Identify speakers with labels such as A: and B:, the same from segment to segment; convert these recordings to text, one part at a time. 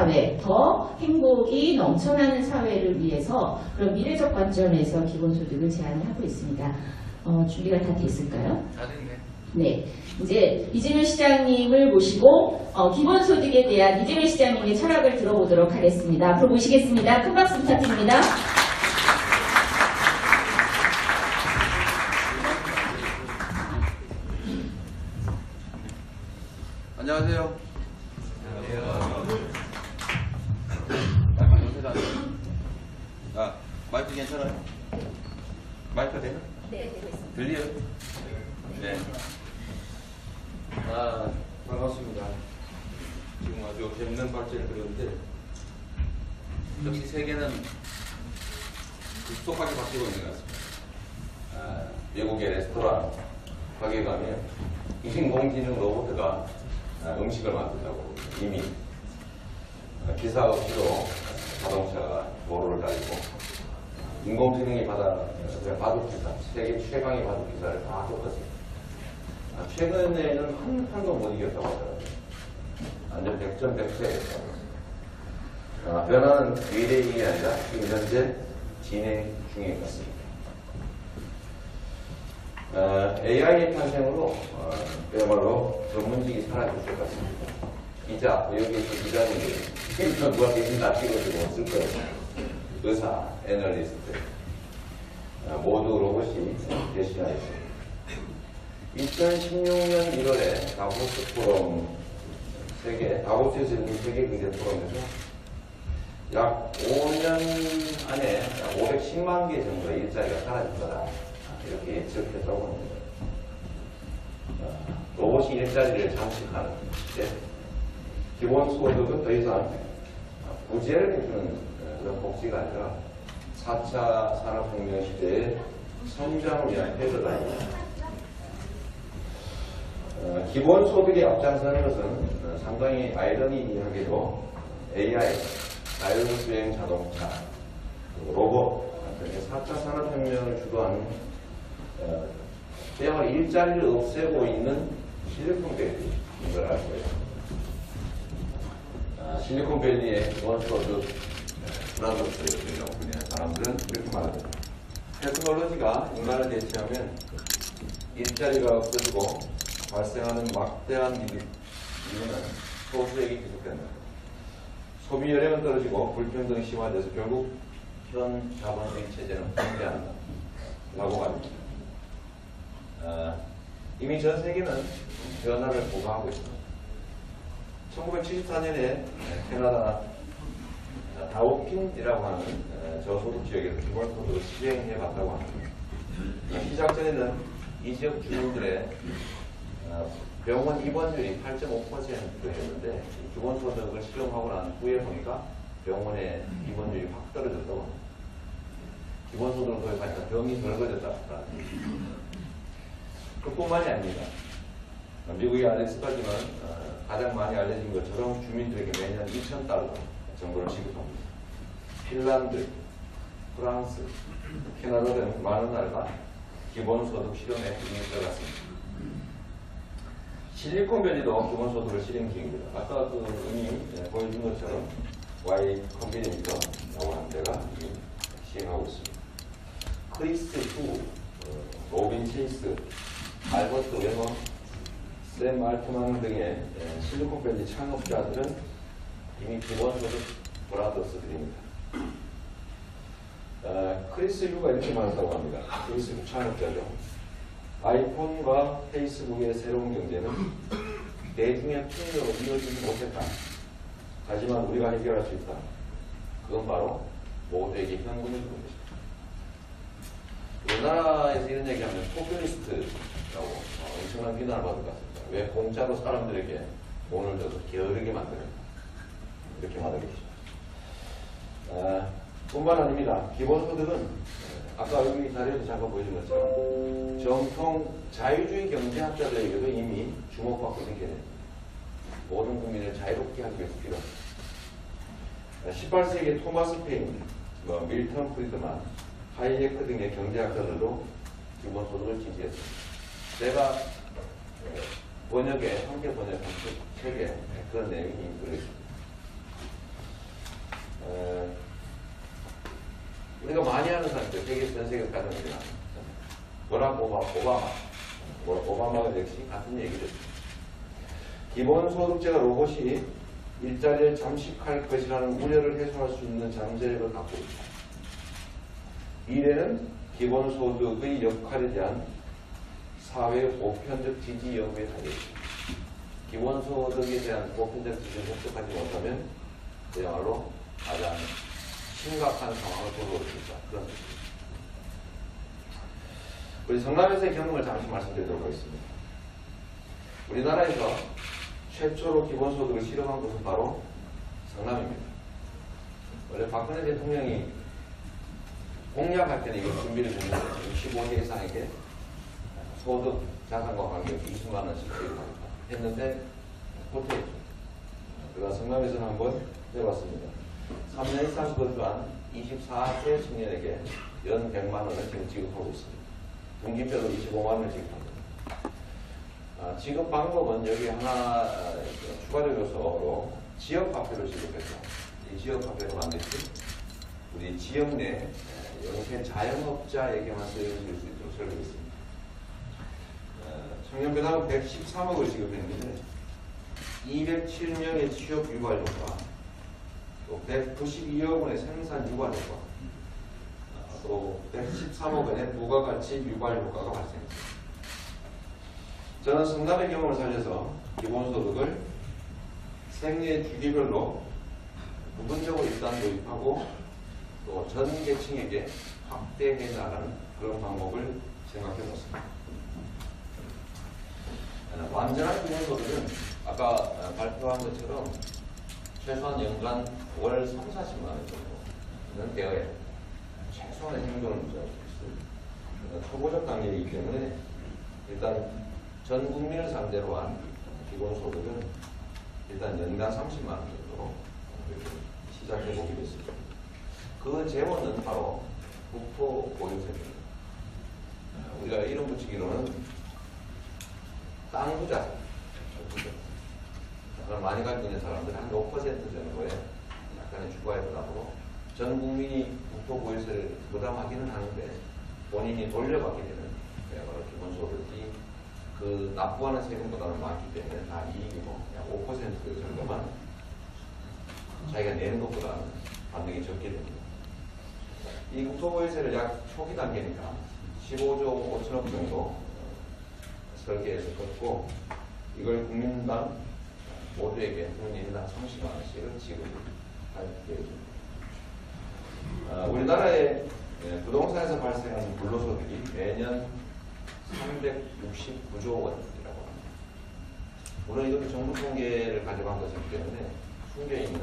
A: 사회, 더 행복이 넘쳐나는 사회를 위해서 그런 미래적 관점에서 기본소득을 제안을 하고 있습니다. 준비가 다 돼 있을까요?
B: 다 됐네.
A: 네, 이제 이재명 시장님을 모시고 기본소득에 대한 이재명 시장님의 철학을 들어보도록 하겠습니다. 앞으로 모시겠습니다. 큰 박수 부탁드립니다.
B: 안녕하세요. 마이크 괜찮아요? 마이크 되나?
A: 네, 되고 있습니다.
B: 들려요? 네. 반갑습니다. 지금 아주 재밌는 발제를 들었는데, 역시 세계는 급속하게 바뀌고 있는 것 같습니다. 외국의 레스토랑 가게 가면 인공지능 로봇가 음식을 만든다고 이미 기사 없이도 자동차가 도로를 달리고 인공지능이 바둑기사, 세계 최강의 바둑기사를 다 쫓았습니다. 최근에는 한 판도 못 이겼다고 하더라고요. 완전 백전백패했다고. 변화는 미래이 아니라 지금 현재 진행 중인 것 같습니다. AI의 탄생으로 그야말로 전문직이 사라질 것 같습니다. 기자, 여기 있는 기자님들이 누가 대신 다 찍어주고 쓸 거예요. 의사, 애널리스트 모두 로봇이 대신하였습니다. 2016년 1월에 다보스 포럼 다보스에서 열린 세계경제포럼에서 약 5년 안에 510만 개 정도의 일자리가 사라질 거다 이렇게 예측했다고 합니다. 로봇이 일자리를 장식하는 기본소득은 더 이상 구제를 해주는 그런 복지가 아니라 4차 산업혁명 시대의 성장을 위한 폐거다. 기본소득에 앞장서는 것은 상당히 아이러니하게도 AI, 자율주행 자동차, 로봇, 4차 산업혁명을 주도하는 그야말로 일자리를 없애고 있는 실리콘밸리인 걸 알고 있습니다. 실리콘밸리의 기본소득 브라더스라고 부르는 사람들은 이렇게 말합니다. 테크놀로지가 인간을 대체하면 일자리가 없어지고 발생하는 막대한 이유는 소수에게 기속된다. 소비 여력은 떨어지고 불평등이 심화돼서 결국 현 자본주의 체제는 붕괴한다. 라고 말합니다. 이미 전 세계는 변화를 보고하고 있습니다. 1974년에 캐나다 다우핀이라고 하는 저소득 지역에서 기본소득을 시행해 봤다고 합니다. 시작 전에는 이 지역 주민들의 병원 입원율이 8.5%였는데 기본소득을 실험하고 난 후에 보니까 병원의 입원율이 확 떨어졌다고 합니다. 기본소득을 도입하니까 병이 덜어졌다. 그뿐만이 아닙니다. 미국이 알려졌지만 가장 많이 알려진 것처럼 주민들에게 매년 2,000달러 정도를 지급합니다. 핀란드, 프랑스, 캐나다 등 많은 나라가 기본소득 실험에 이미 들어갔습니다. 실리콘밸리도 기본소득을 실행 중입니다. 아까 이미 보여준 것처럼 Y 컴비네이터라고 하는 데가 이미 시행하고 있습니다. 크리스 후, 로빈 체이스, 알버트 웨머, 샘 알트만 등의 실리콘밸리 창업자들은 이미 기본소득 브라더스들입니다. 크리스 유가 이렇게 말한다고 합니다. 크리스 유 창업자죠. 아이폰과 페이스북의 새로운 경제는 대중의 통로로 이어지지 못했다. 하지만 우리가 해결할 수 있다. 그건 바로 모두에게 현금을 주는 것이다. 우리나라에서 이런 얘기하면 포퓰리스트라고 엄청난 비난을 받을 것 같습니다. 왜 공짜로 사람들에게 돈을 줘서 게으르게 만드는가. 이렇게 말하고 계십니다. 뿐만 아닙니다. 기본소득은 아까 여기 자료에서 잠깐 보여준 것처럼 정통 자유주의 경제학자들에게도 이미 주목받고 있는 개념입니다. 모든 국민을 자유롭게 하기 위해서 필요합니다. 18세기 토마스 페인, 밀턴 프리드만, 하이에크 등의 경제학자들도 기본소득을 지지했습니다. 제가 함께 번역한 책에 그런 내용이 들어있습니다. 전 세계에서 가장 많이 나옵니다. 버락 오바마가 역시 같은 얘기를 했습니다. 기본소득제가 로봇이 일자리를 잠식할 것이라는 우려를 해소할 수 있는 잠재력을 갖고 있다. 미래는 기본소득의 역할에 대한 사회의 보편적 지지 여부에 달려있습니다. 기본소득에 대한 보편적 지지를 획득하지 못하면 그야말로 가장 심각한 상황을 보여줄 수 있다. 그런 뜻입니다. 우리 성남에서의 경험을 잠시 말씀드리도록 하겠습니다. 우리나라에서 최초로 기본소득을 실험한 곳은 바로 성남입니다. 원래 박근혜 대통령이 공약할 때는 이걸 준비를 했는데 65세 이상에게 소득 자산과 관계없이 20만 원씩 지급합니다. 했는데 못했죠. 제가 성남에서는 한번 해봤습니다. 3년 이상 거주한 24세 청년에게 연 100만 원을 지금 지급하고 있습니다. 분기별로 25만 원을 지급합니다. 지급 방법은 여기 하나 추가적 요소로 지역화폐를 지급해서 이 지역화폐로 만들지 우리 지역 내 영세 자영업자에게만 쓰여질 수 있도록 설계했습니다. 청년배당은 113억을 지급했는데 207명의 취업 유발 효과, 또 192억 원의 생산 유발 효과, 또 113억 원의 부가가치 유발 효과가 발생했습니다. 저는 성남의 경험을 살려서 기본소득을 생애 주기별로 부분적으로 일단 도입하고 또 전 계층에게 확대해 나가는 그런 방법을 생각해 봤습니다. 완전한 기본소득은 아까 발표한 것처럼 최소한 연간 월 3, 40만 원 정도는 되어야 최소한의 행동을 유지할 수 있을 초보적 단계이기 때문에 일단 전 국민을 상대로 한 기본소득은 일단 연간 30만 원 정도로 시작해 보기로 했습니다. 그 재원은 바로 국토보유세입니다. 우리가 이름 붙이기로는 땅 부자, 땅을 많이 가지고 있는 사람들 한 5% 정도의 약간의 주거의 부담으로 전 국민이 국토보유세를 부담하기는 하는데 본인이 돌려받게 되는 바로 기본소득이 그 납부하는 세금보다는 많기 때문에 다 이익이고 약 5% 정도만 자기가 내는 것보다는 받는 게 적게 됩니다. 이 국토보유세를 약 초기 단계니까 15조 5천억 정도 설계해서 걷고 이걸 국민당 모두에게 국민당 30만 원씩을 지급할 계획입니다. 우리나라의 부동산에서 발생하는 불로소득이 매년 369조 원이라고 합니다. 물론 이것도 정부 통계를 가져간 것이기 때문에 숨겨져 있는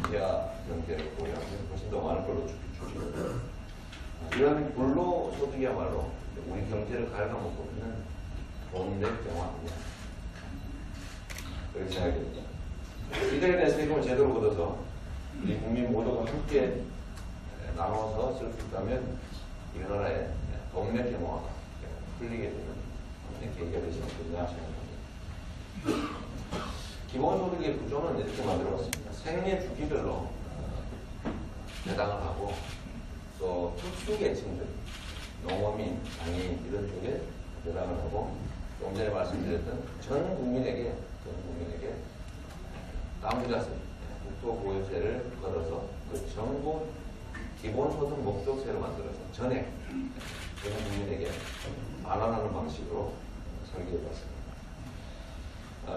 B: 재화 형태를 고려하면 훨씬 더 많을 걸로 추측됩니다. 이런 불로소득이야말로 우리 경제를 갉아먹고 있는 돈의 경우 아니냐 그렇게 생각이 됩니다. 이들에 대한 세금을 제대로 걷어서 우리 국민 모두가 함께 나눠서 쓸 수 있다면 이 나라의 동네 경화가 풀리게 되는 계기가 되지 않겠나 생각합니다. 기본소득의 구조는 이렇게 만들어봤습니다. 생애 주기별로 배당을 하고 또 특수계층들, 농어민, 장애인 이런 쪽에 배당을 하고 좀 전에 말씀드렸던 전 국민에게 땅부자세, 국토보유세를 걸어서 그 전부 기본소득 목적세를 만들어서 전액 전 국민에게 반환하는 방식으로 설계해봤습니다.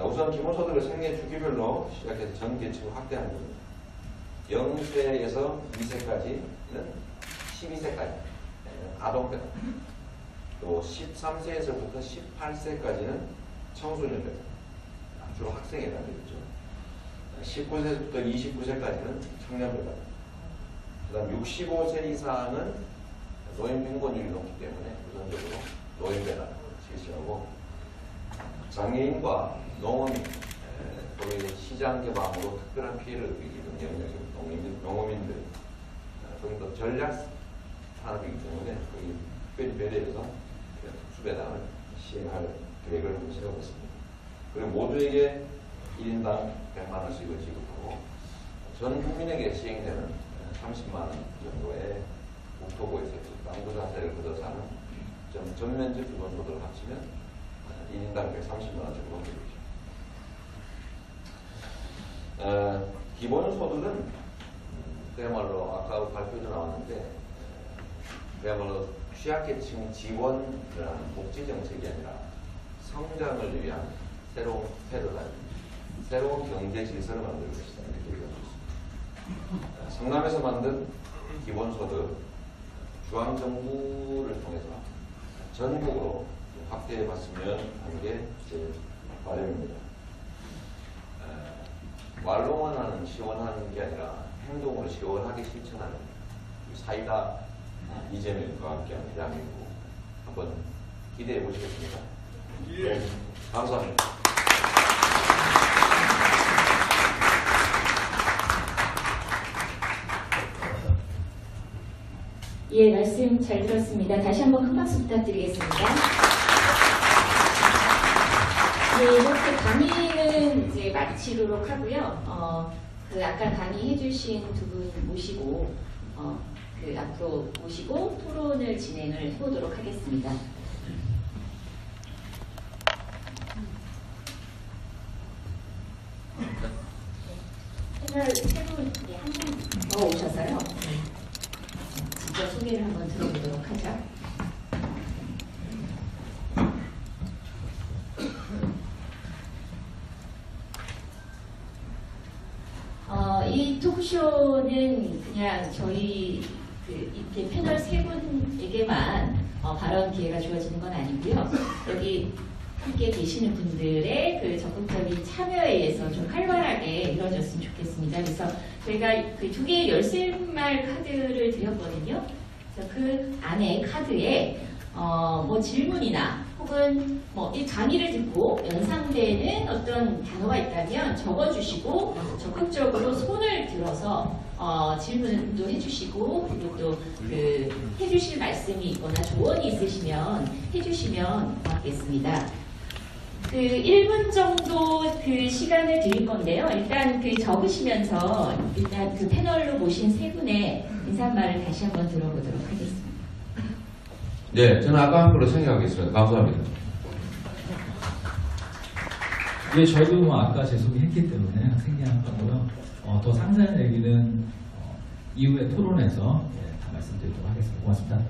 B: 우선 기본소득을 생애 주기별로 시작해서 전 계층을 확대하는 겁니다. 0세에서 2세까지는 12세까지 아동배당, 또 13세에서부터 18세까지는 청소년배당, 주로 학생에 해당되겠죠. 19세부터 29세까지는 청년배당, 그 다음 65세 이상은 노인빈곤율이 높기 때문에 우선적으로 노인배당 실시하고 장애인과 농어민, 또 시장 개방으로 특별한 피해를 입은 영역의 농어민들, 거기 또 전략 산업이기 때문에 거기 특별히 배려해서 특수배당을 시행할 계획을 세우고 있습니다. 그리고 모두에게 1인당 100만 원씩을 지급하고 전 국민에게 시행되는 30만 원 정도의 국토부에서 땅부 자세를 걷어서 하는 전면적 기본소득을 합치면 1인당 130만 원 정도 되죠. 기본소득은 그야말로 아까 발표도 나왔는데 그야말로 취약계층 지원이라는 복지정책이 아니라 성장을 위한 새로운 패러다임, 새로운 경제 질서를 만들 것이다 이렇게 얘기하고 있습니다. 성남에서 만든 기본소득 중앙정부를 통해서 전국으로 확대해봤으면 하는 게 제 바람입니다. 말로만 하는 시원한 게 아니라 행동으로 시원하게 실천하는 사이다 이재명과 함께하는 대한민국 한번 기대해 보시겠습니다. 네, 감사합니다.
A: 예, 말씀 잘 들었습니다. 다시 한번 큰 박수 부탁드리겠습니다. 예, 이렇게 강의는 이제 마치도록 하고요. 그 아까 강의해주신 두 분 모시고 그 앞으로 모시고 토론을 진행을 해보도록 하겠습니다. 패널 세 분이 한 분 더 오셔서요. 직접 소개를 한번 들어보도록 하죠. 이 토크쇼는 그냥 저희 이렇게 패널 세 분에게만 발언 기회가 주어지는 건 아니고요. 여기 함께 계시는 분들의 그 적극적인 참여에 의해서 좀 활발하게 이루어졌으면 좋겠습니다. 그래서 저희가 그 두 개의 열쇠말 카드를 드렸거든요. 그래서 그 안에 카드에 뭐 질문이나 혹은 뭐 이 강의를 듣고 연상되는 어떤 단어가 있다면 적어주시고 적극적으로 손을 들어서 질문도 해주시고 그리고 또 그 해주실 말씀이 있거나 조언이 있으시면 해주시면 고맙겠습니다. 그 1분 정도 그 시간을 드릴 건데요. 일단 그 적으시면서 일단 그 패널로 모신 세 분의 인사말을 다시 한번 들어보도록 하겠습니다.
C: 네, 저는 아까 한 걸로 생각하겠습니다. 감사합니다.
D: 네, 저도 뭐 아까 제 소개했기 때문에 생략한 거고요. 더 상세한 얘기는 이후에 토론에서 다 말씀드리도록 하겠습니다. 고맙습니다.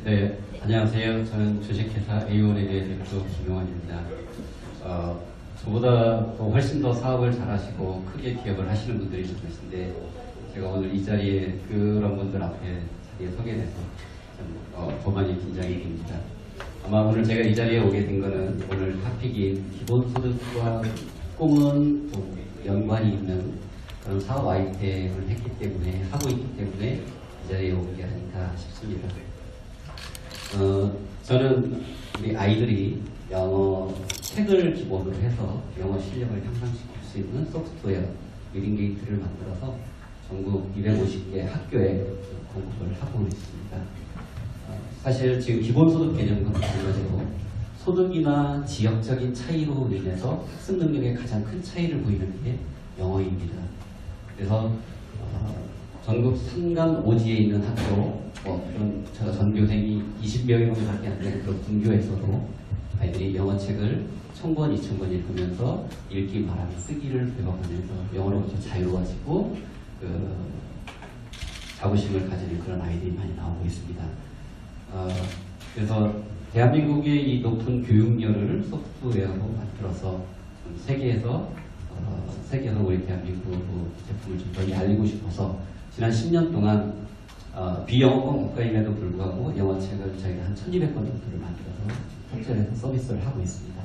E: 네, 안녕하세요. 저는 주식회사 A1의 대표 김용환입니다. 저보다 또 훨씬 더 사업을 잘하시고 크게 기업을 하시는 분들이 좀 계신데 제가 오늘 이 자리에 그런 분들 앞에 자리에 서게 돼서 더 많이 긴장이 됩니다. 아마 오늘 제가 이 자리에 오게 된 거는 오늘 토픽인 기본소득과 꿈은 좀 연관이 있는 그런 사업 아이템을 했기 때문에 하고 있기 때문에 이 자리에 온 게 아닌가 싶습니다. 저는 우리 아이들이 영어 책을 기본으로 해서 영어 실력을 향상시킬 수 있는 소프트웨어 리딩 게이트를 만들어서 전국 250개 학교에 공급을 하고 있습니다. 사실 지금 기본소득 개념과 마찬가지로 소득이나 지역적인 차이로 인해서 학습 능력에 가장 큰 차이를 보이는 게 영어입니다. 그래서 전국 산간 오지에 있는 학교, 그런 제가 전교생이 20여 명밖에 안 되는 그런 분교에서도 아이들이 영어책을 1000권, 2000권 읽으면서 읽기, 말하기, 쓰기를 배워가면서 영어로부터 자유로워지고 자부심을 가지는 그런 아이들이 많이 나오고 있습니다. 그래서 대한민국의 이 높은 교육열을 소프트웨어로 만들어서 세계에서 우리 대한민국 제품을 좀 더 알리고 싶어서 지난 10년 동안 비영어권 국가임에도 불구하고 영어책을 저희가 한 1200권 정도를 만들어서 탑재해서 서비스를 하고 있습니다.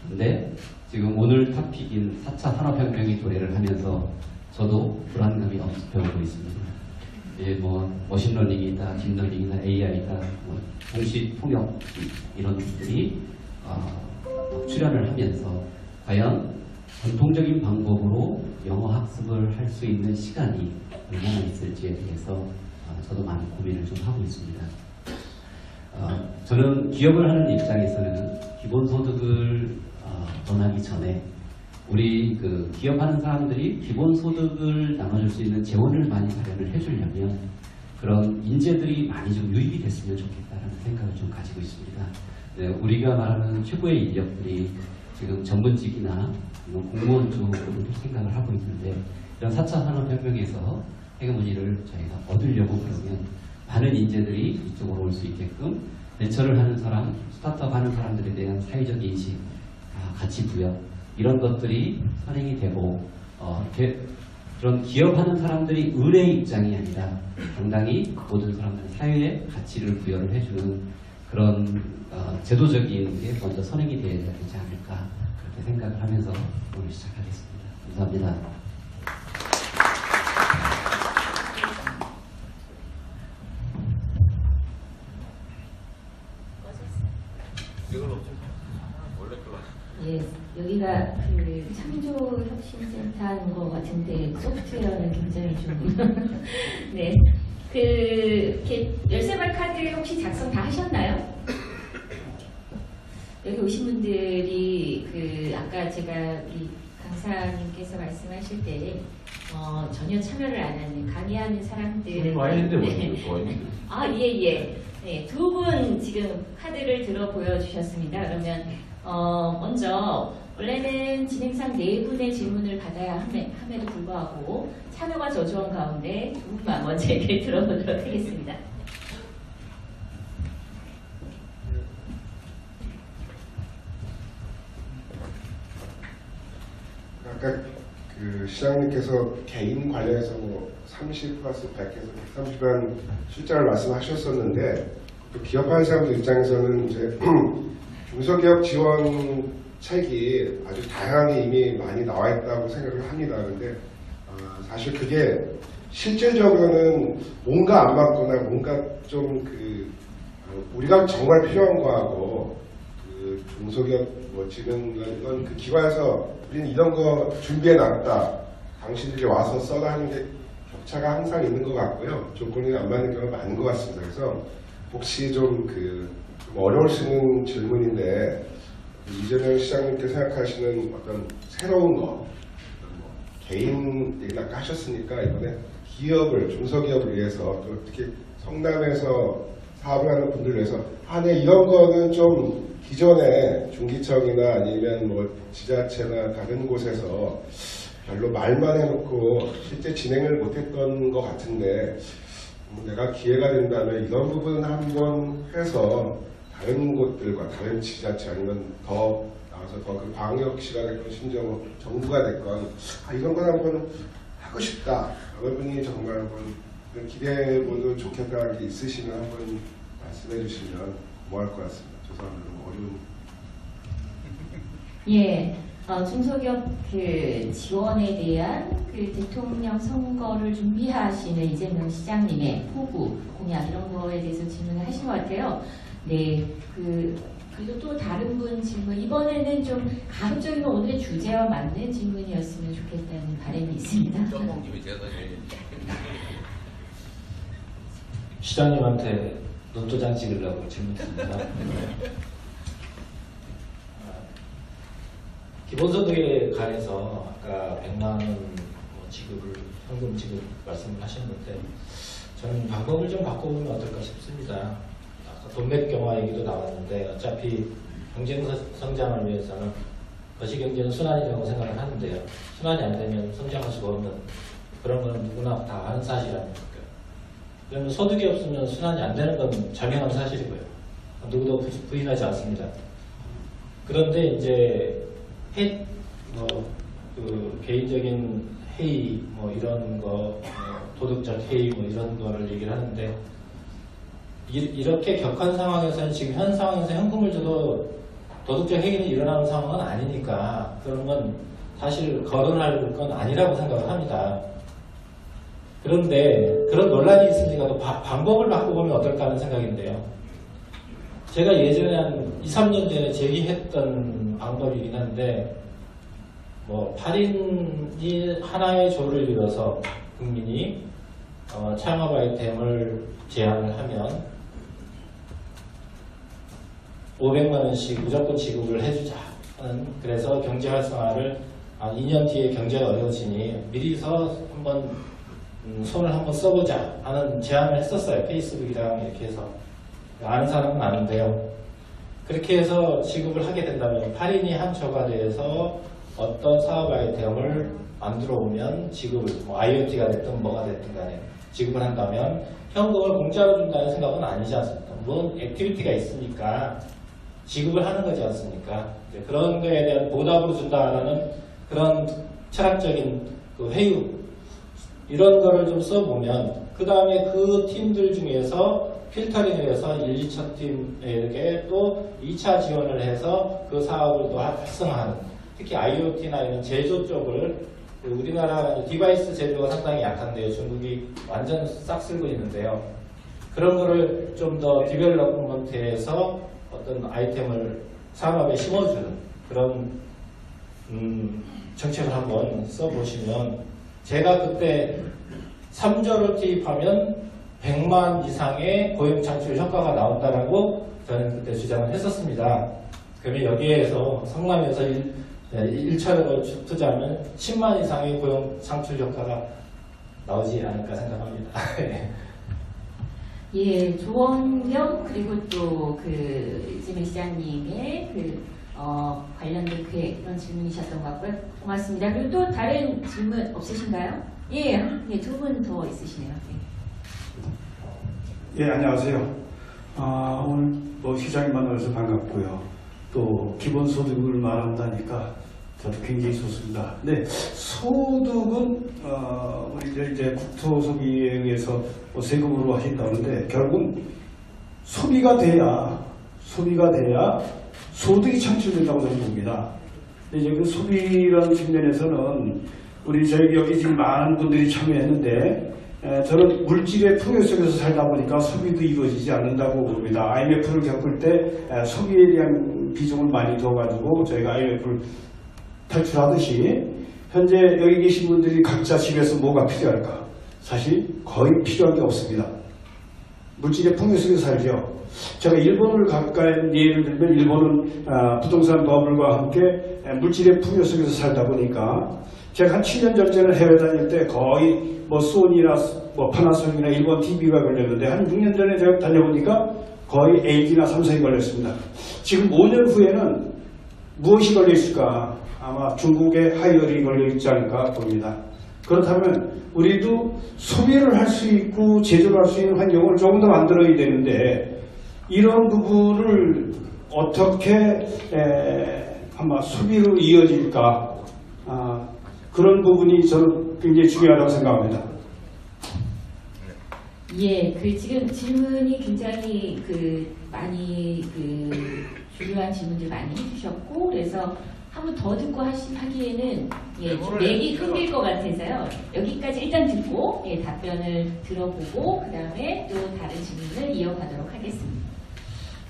E: 그런데 지금 오늘 토픽인 4차 산업혁명이 도래를 하면서 저도 불안감이 엄습해오고 있습니다. 뭐 머신러닝이다, 딥러닝이나 AI다, 뭐 동시 통역 이런 것들이 출현을 하면서 과연 전통적인 방법으로 영어 학습을 할 수 있는 시간이 얼마나 있을지에 대해서 저도 많은 고민을 좀 하고 있습니다. 저는 기업을 하는 입장에서는 기본소득을 논하기 전에 우리 그 기업하는 사람들이 기본소득을 나눠줄 수 있는 재원을 많이 마련을 해주려면 그런 인재들이 많이 좀 유입이 됐으면 좋겠다라는 생각을 좀 가지고 있습니다. 네, 우리가 말하는 최고의 인력들이 지금 전문직이나 공무원 쪽으로 생각을 하고 있는데 이런 4차 산업혁명에서 헤게모니를 저희가 얻으려고 그러면 많은 인재들이 이쪽으로 올 수 있게끔 벤처를 하는 사람, 스타트업 하는 사람들에 대한 사회적 인식, 가치 부여 이런 것들이 선행이 되고 그런 기업하는 사람들이 을의 입장이 아니라 상당히 모든 사람들 사회에 가치를 부여를 해주는 그런 제도적인 게 먼저 선행이 되어야 되지 않을까 그렇게 생각을 하면서 오늘 시작하겠습니다. 감사합니다.
A: 예, 여기가 그 창조혁신센터인 것 같은데 소프트웨어는 굉장히 좀 네, 그 이렇게 열쇠발 카드 혹시 작성 다 하셨나요? 여기 오신 분들이 그 아까 제가 우리 강사님께서 말씀하실 때 전혀 참여를 안 하는 강의하는 사람들
C: 많이 했는데
A: 네. 아, 예. 네, 두 분 지금 카드를 들어 보여주셨습니다. 그러면 먼저 원래는 진행상 4분의 질문을 받아야 함에도 불구하고 참여가 저조한 가운데 2분만 먼저 얘기를 들어보도록 하겠습니다.
F: 아까 그 시장님께서 개인 관련해서 뭐 30 플러스 100에서 130만 숫자를 말씀하셨었는데 또 기업하는 사람들 입장에서는 이제 중소기업 지원책이 아주 다양하게 이미 많이 나와 있다고 생각을 합니다. 그런데 사실 그게 실질적으로는 뭔가 안 맞거나 뭔가 좀 우리가 정말 필요한 거하고 그 중소기업 뭐 지금 이런 그 기관에서 우리는 이런 거 준비해 놨다. 당신들이 와서 써라 하는 게 격차가 항상 있는 것 같고요. 조건이 안 맞는 경우가 많은 것 같습니다. 그래서 혹시 좀 어려울 수 있는 질문인데 이재명 시장님께 생각하시는 어떤 새로운 거 개인 얘기를 아까 하셨으니까 이번에 기업을 중소기업을 위해서 또 특히 성남에서 사업을 하는 분들을 위해서 네, 이런 거는 좀 기존에 중기청이나 아니면 뭐 지자체나 다른 곳에서 별로 말만 해놓고 실제 진행을 못했던 것 같은데 내가 기회가 된다면 이런 부분 한번 해서 다른 곳들과 다른 지자체 아니면 더 나와서 더 그 광역시가 됐건 심지어 뭐 정부가 됐건 이런 건 한번 하고 싶다. 여러분이 정말 한번 기대해보도 좋겠다는 게 있으시면 한번 말씀해 주시면 고마울 것 같습니다. 죄송합니다. 너무 어려운.
A: 예, 중소기업 그 지원에 대한 그 대통령 선거를 준비하시는 이재명 시장님의 포부, 공약 이런 거에 대해서 질문을 하신 것 같아요. 네, 그리고 또 다른 분 질문, 이번에는 좀 가급적이면 오늘의 주제와 맞는 질문이었으면 좋겠다는 바람이 있습니다.
G: 시장님한테 논도장 찍으려고 질문드립니다. 기본소득에 관해서 아까 100만 원 지급을 현금 지급 말씀을 하셨는데 저는 방법을 좀 바꿔보면 어떨까 싶습니다. 아까 돈맥 경화 얘기도 나왔는데 어차피 경제 성장을 위해서는 거시경제는 순환이라고 생각을 하는데요. 순환이 안 되면 성장할 수가 없는 그런 건 누구나 다 아는 사실 아닙니까? 그러면 소득이 없으면 순환이 안 되는 건 자명한 사실이고요. 누구도 부인하지 않습니다. 그런데 이제 개인적인 회의 이런 거 도덕적 회의 이런 거를 얘기를 하는데 이렇게 격한 상황에서는 지금 현 상황에서 현금을 줘도 도덕적 회의는 일어나는 상황은 아니니까 그런 건 사실 거론할 건 아니라고 생각을 합니다. 그런데 그런 논란이 있으니까 또 방법을 바꿔보면 어떨까 하는 생각인데요. 제가 예전에 한 2, 3년 전에 제기했던 방법이긴 한데 8인이 하나의 조를 이뤄서 국민이 창업 아이템을 제안을 하면 500만 원씩 무조건 지급을 해주자. 그래서 경제 활성화를 한 2년 뒤에 경제가 어려워지니 미리서 한번 손을 한번 써보자 하는 제안을 했었어요. 페이스북이랑 이렇게 해서. 아는 사람은 아는데요. 그렇게 해서 지급을 하게 된다면 8인이 한 초과대에서 어떤 사업 아이템을 만들어 오면 지급을, 뭐 IoT가 됐든 뭐가 됐든 간에 지급을 한다면 현금을 공짜로 준다는 생각은 아니지 않습니까? 물론 액티비티가 있으니까 지급을 하는 거지 않습니까? 그런 거에 대한 보답으로 준다라는 그런 철학적인 그 회유, 이런 거를 좀 써보면 그 다음에 그 팀들 중에서 필터링을 해서 1, 2차 팀에게 또 2차 지원을 해서 그 사업을 또 활성화하는, 특히 IoT나 이런 제조 쪽을, 우리나라 디바이스 제조가 상당히 약한데요. 중국이 완전 싹 쓸고 있는데요. 그런 거를 좀 더 디벨롭먼트해서 어떤 아이템을 산업에 심어주는 그런 정책을 한번 써보시면, 제가 그때 3조를 투입하면 100만 이상의 고용 창출 효과가 나온다라고 저는 그때 주장을 했었습니다. 그러면 여기에서 성남에서 1차적으로 투자하면 10만 이상의 고용 창출 효과가 나오지 않을까 생각합니다.
A: 예, 조원경 그리고 또 그 이재명 시장님의 관련된 그런 질문이셨던 것 같고요. 고맙습니다. 그리고 또 다른 질문 없으신가요? 예, 두 분 더 있으시네요.
H: 예, 안녕하세요. 오늘 뭐 시장님 만나서 반갑고요. 또 기본소득을 말한다니까 저도 굉장히 좋습니다. 네, 소득은 우리 이제 국토소비에 의해서 뭐 세금으로 하신다는데 결국 소비가 돼야 소득이 창출된다고 저는 봅니다. 근데 이제 그 소비라는 측면에서는 저희 여기 지금 많은 분들이 참여했는데 저는 물질의 풍요 속에서 살다 보니까 소비도 이루어지지 않는다고 봅니다. IMF를 겪을 때 소비에 대한 비중을 많이 둬가지고 저희가 IMF를 탈출하듯이 현재 여기 계신 분들이 각자 집에서 뭐가 필요할까? 사실 거의 필요한 게 없습니다. 물질의 풍요 속에서 살죠. 제가 일본을 가까이 예를 들면 일본은 부동산 버블과 함께 물질의 풍요 속에서 살다 보니까 제가 한 7년 전에는 해외 다닐 때 거의 뭐 소니나 뭐 파나소닉이나 일본 TV가 걸렸는데 한 6년 전에 제가 다녀보니까 거의 LG나 삼성이 걸렸습니다. 지금 5년 후에는 무엇이 걸려 있을까? 아마 중국의 하이얼이 걸려 있지 않을까 봅니다. 그렇다면 우리도 소비를 할 수 있고 제조를 할 수 있는 환경을 조금 더 만들어야 되는데 이런 부분을 어떻게 아마 소비로 이어질까? 그런 부분이 저는 굉장히 중요하다고 생각합니다.
A: 예, 지금 질문이 굉장히 많이 중요한 질문들 많이 해주셨고, 그래서 한 번 더 듣고 하기에는 좀 맥이 끊길 것 같아서요. 여기까지 일단 듣고 답변을 들어보고 그 다음에 또 다른 질문을 이어가도록 하겠습니다.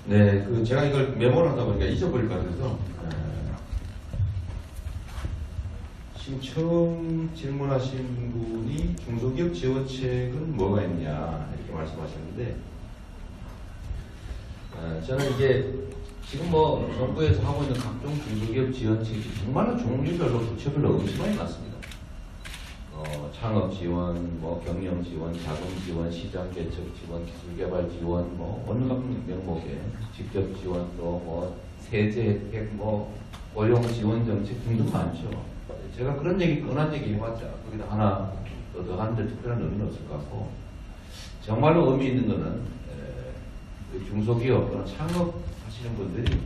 C: 네, 제가 이걸 메모를 하다 보니까 잊어버릴 것 같아서 지금 처음 질문하신 분이 중소기업 지원책은 뭐가 있냐 이렇게 말씀하셨는데 저는 이게 지금 뭐 정부에서 하고 있는 각종 중소기업 지원책이 정말로 종류별로 부처별로 엄청나게 많습니다. 창업 지원, 뭐 경영 지원, 자금 지원, 시장 개척 지원, 기술 개발 지원, 뭐 온갖 명목에 직접 지원, 또 뭐 세제 혜택, 뭐 고용 지원 정책 등등 많죠. 제가 그런 얘기 뻔한 얘기 해봤자 거기다 하나 더 하는데 특별한 의미는 없을 것 같고 정말로 의미 있는 거는 중소기업 또는 창업하시는 분들이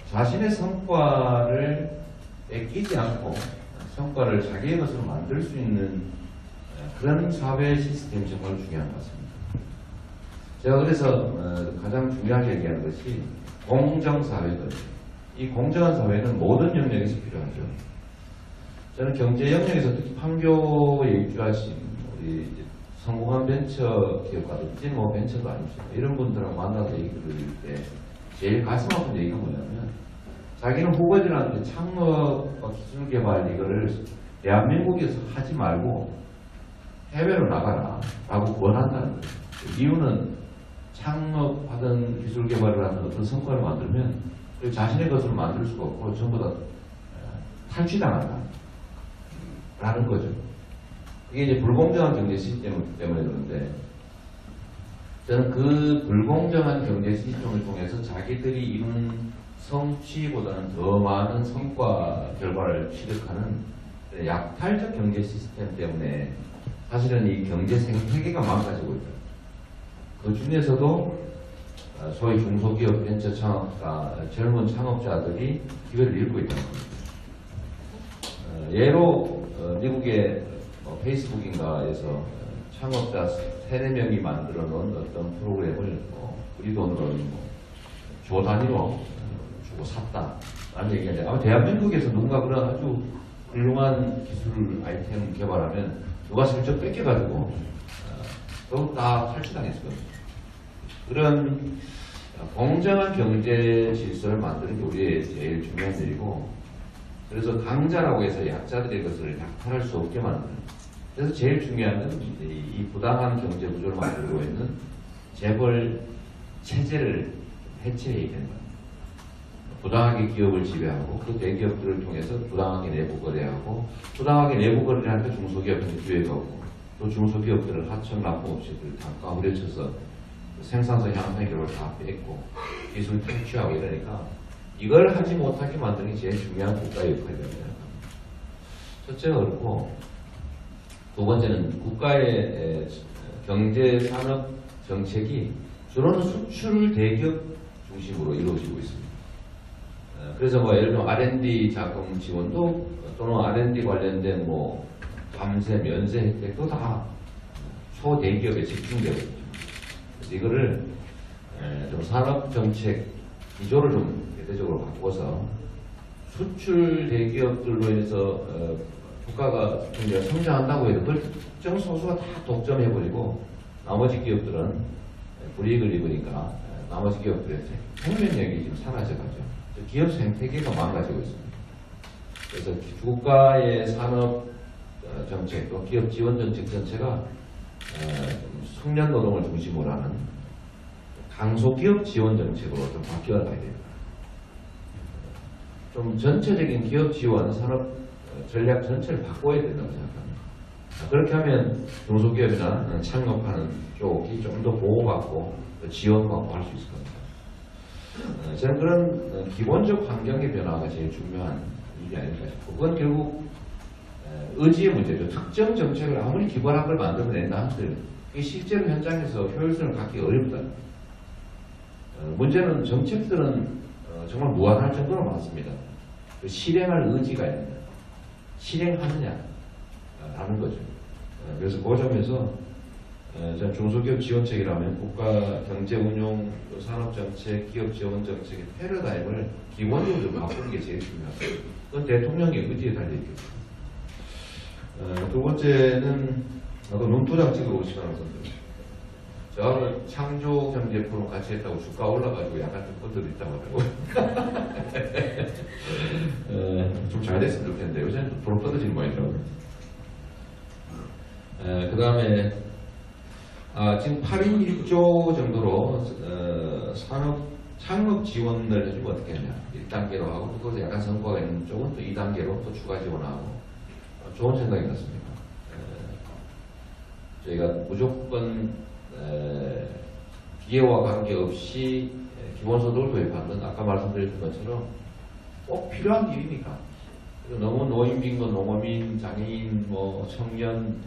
C: 자신의 성과를 뺏기지 않고 성과를 자기의 것으로 만들 수 있는 그런 사회 시스템이 정말 중요한 것 같습니다. 제가 그래서 가장 중요하게 얘기하는 것이 공정사회거든요. 이 공정한 사회는 모든 영역에서 필요하죠. 저는 경제 영역에서 특히 판교에 입주하신 우리 성공한 벤처 기업가든지 뭐 벤처도 아니죠. 이런 분들하고 만나서 얘기 들을 때 제일 가슴 아픈 얘기가 뭐냐면 자기는 후보들한테 창업과 기술 개발 이거를 대한민국에서 하지 말고 해외로 나가라 라고 권한다는 거예요. 이유는 창업하든 기술 개발을 하든 어떤 성과를 만들면 자신의 것으로 만들 수가 없고 전부 다 탈취당한다. 라는 거죠. 그게 이제 불공정한 경제 시스템 때문에 그런데 저는 그 불공정한 경제 시스템을 통해서 자기들이 이룬 성취보다는 더 많은 성과 결과를 취득하는 약탈적 경제 시스템 때문에 사실은 이 경제 생태계가 망가지고 있다. 그 중에서도 소위 중소기업 벤처 창업가, 젊은 창업자들이 기회를 잃고 있다는 겁니다. 예로 미국의 페이스북인가에서 창업자 3-4명이 만들어 놓은 어떤 프로그램을 우리 돈으로는 조 단위로 주고 샀다 라는 얘기가 있는데, 아마 대한민국에서 누군가 그런 아주 훌륭한 기술 아이템 개발하면 누가 슬쩍 뺏겨가지고 또 다 탈취당했을 겁니다. 그런 공정한 경제 질서를 만드는 게 우리의 제일 중요한 일이고, 그래서 강자라고 해서 약자들의 것을 약탈할 수 없게 만드는, 그래서 제일 중요한 건 이 부당한 경제 구조를 만들고 있는 재벌 체제를 해체해야 되는 거예요. 부당하게 기업을 지배하고 그 대기업들을 통해서 부당하게 내부 거래하고, 부당하게 내부 거래를 하니까 중소기업한테 기회가 오고, 또 중소기업들은 하청 납품업체들 단가 후려쳐서 생산성 향상 기록을 다 뺏고 기술 탈취하고 이러니까 이걸 하지 못하게 만드는 게 제일 중요한 국가의 역할이라고 생각합니다. 첫째가 그렇고, 두 번째는 국가의 경제 산업 정책이 주로는 수출 대기업 중심으로 이루어지고 있습니다. 그래서 뭐 예를 들어 R&D 자금 지원도 또는 R&D 관련된 뭐 감세, 면세 혜택도 다 초대기업에 집중되고 있죠. 그래서 이거를 좀 산업 정책 기조를 좀 대대적으로 바꿔서 수출 대기업들로 인해서 국가가 굉장히 성장한다고 해도 그걸 특정 소수가 다 독점해버리고 나머지 기업들은 불이익을 입으니까 나머지 기업들의 생명력이 지금 사라져가죠. 기업 생태계가 망가지고 있습니다. 그래서 국가의 산업 정책 또 기업 지원 정책 전체가 숙련 노동을 중심으로 하는 강소기업 지원 정책으로 좀 바뀌어가야 됩니다. 좀 전체적인 기업 지원 산업 전략 전체를 바꿔야 된다고 생각합니다. 그렇게 하면 중소기업이나 창업하는 쪽이 좀 더 보호받고 지원받고 할 수 있을 겁니다. 저는 그런 기본적 환경의 변화가 제일 중요한 일이 아닐까 싶고, 그건 결국 의지의 문제죠. 특정 정책을 아무리 기발한 걸 만들어낸다 한들 이게 실제로 현장에서 효율성을 갖기 어렵다. 문제는 정책들은 정말 무한할 정도로 많습니다. 실행할 의지가 있느냐, 실행하느냐 라는 거죠. 그래서 그 점에서 전 중소기업 지원책이라면 국가 경제운용, 산업정책, 기업지원정책의 패러다임을 기본적으로 좀 바꾸는 게 제일 중요합니다. 그건 대통령의 의지에 달려있겠죠. 두 번째는 나도 눈도장 찍어보고 시간을 썼는데, 저하고 창조경제 프로그램 같이 했다고 주가 올라가지고 약간 좀 건드려 있다고 하더라고요. 좀 잘 됐으면 좋겠는데 요새는 좀 도로 떨어지는 모양이더라고요. 그 다음에 지금 8인 1조 정도로 창업 지원을 해주면 어떻겠냐. 1단계로 하고 그것도 약간 성과가 있는 쪽은 또 2단계로 또 추가 지원하고 좋은 생각이 났습니다. 저희가 무조건 기회와 관계없이 기본소득을 도입하는, 아까 말씀드렸던 것처럼 꼭 필요한 일이니까. 너무 노인빈곤, 농어민, 장애인, 뭐 청년,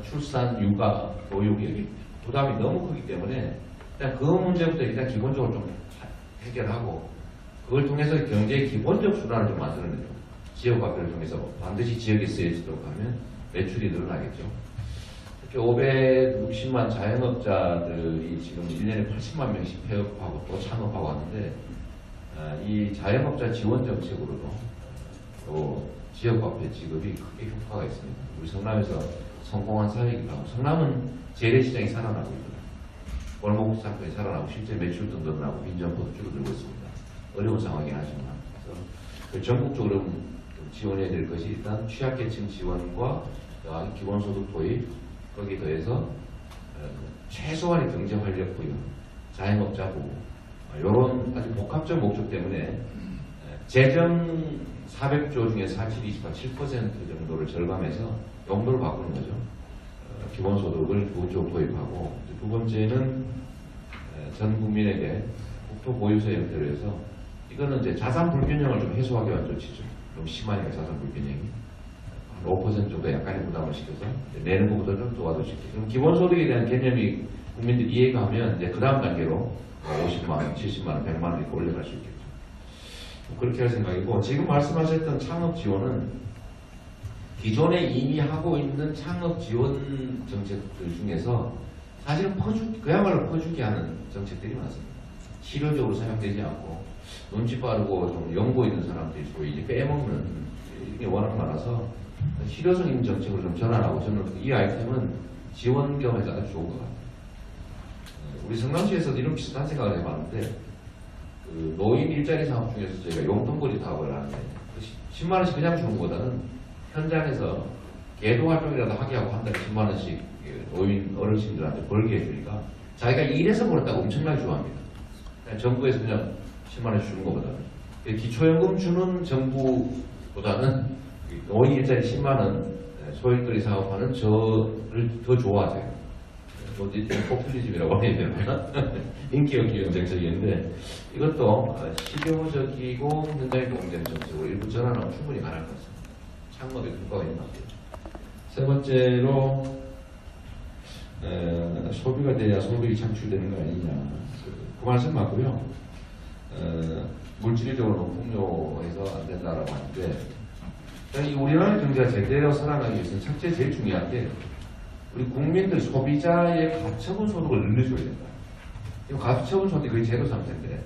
C: 출산, 육아, 교육 여기 부담이 너무 크기 때문에 일단 그 문제부터 일단 기본적으로 좀 해결하고, 그걸 통해서 경제의 기본적 순환을 좀 만들어내죠. 지역 화폐를 통해서 반드시 지역에 쓰여지도록 하면 매출이 늘어나겠죠. 특히 560만 자영업자들이 지금 1년에 80만 명씩 폐업하고 또 창업하고 하는데, 이 자영업자 지원 정책으로도 또 지역 화폐 지급이 크게 효과가 있습니다. 우리 성남에서 성공한 사례이기도 하고, 성남은 재래시장이 살아나고 있거든요. 골목 상권이 살아나고 실제 매출도 늘어나고 빈점포도 줄어들고 있습니다. 어려운 상황이긴 하지만, 그래서 전국적으로 좀 지원해야 될 것이 일단 취약계층 지원과 기본소득 도입, 거기에 더해서 최소한의 경제 활력 부여, 자영업자 보호, 이런 아주 복합적 목적 때문에 재정 400조 중에 7% 정도를 절감해서 용도를 바꾸는 거죠. 기본소득을 9조 도입하고, 두 번째는 전 국민에게 국토 보유세 형태로 해서, 이거는 이제 자산 불균형을 좀 해소하기 위한 조치죠. 좀 심하니까 자산 불균형이. 5% 정도 약간의 부담을 시켜서 내는 것보다 좀 도와주시고, 그럼 기본소득에 대한 개념이 국민들이 이해가 하면 이제 그 다음 단계로 50만 원, 70만 원, 100만 원 이렇게 올려갈 수 있겠죠. 그렇게 할 생각이고, 지금 말씀하셨던 창업 지원은 기존에 이미 하고 있는 창업 지원 정책들 중에서 사실은 그야말로 퍼주기 하는 정책들이 많습니다. 실효적으로 사용되지 않고 눈치 빠르고 좀 연고 있는 사람들이 주로 이제 빼먹는 이게 워낙 많아서 실효성 있는 정책으로 좀 전환하고, 저는 이 아이템은 지원 겸해서 아주 좋은 것 같아요. 우리 성남시에서도 이런 비슷한 생각을 해봤는데, 그 노인 일자리 사업 중에서 저희가 용돈벌이 사업을 하는데 10만 원씩 그냥 주는 것보다는 현장에서 계도 활동이라도 하게 하고 한 달에 10만 원씩 노인 어르신들한테 벌게 해주니까 자기가 일해서 벌었다고 엄청나게 좋아합니다. 정부에서 그냥 10만 원씩 주는 것보다는, 기초연금 주는 정부보다는 노인 일자리 10만 원 소일거리 사업하는 저를 더 좋아하세요. 포퓰리즘이라고 해야 되나? 인기였기 정책인데, 이것도 실효적이고 현장에 도움되는 정책으로 일부 전환하면 충분히 가능할 것 같습니다. 창업에 효과가 있는 것 같아요. 세 번째로 소비가 돼야 소득이 창출되는 거 아니냐, 그 말씀 맞고요. 물질적으로 풍요해서 안 된다라고 하는데, 우리나라 경제가 제대로 살아가기 위해서는 첫째 제일 중요한 게 우리 국민들 소비자의 가처분 소득을 늘려줘야 된다. 이 가처분 소득이 거의 제로 상태인데,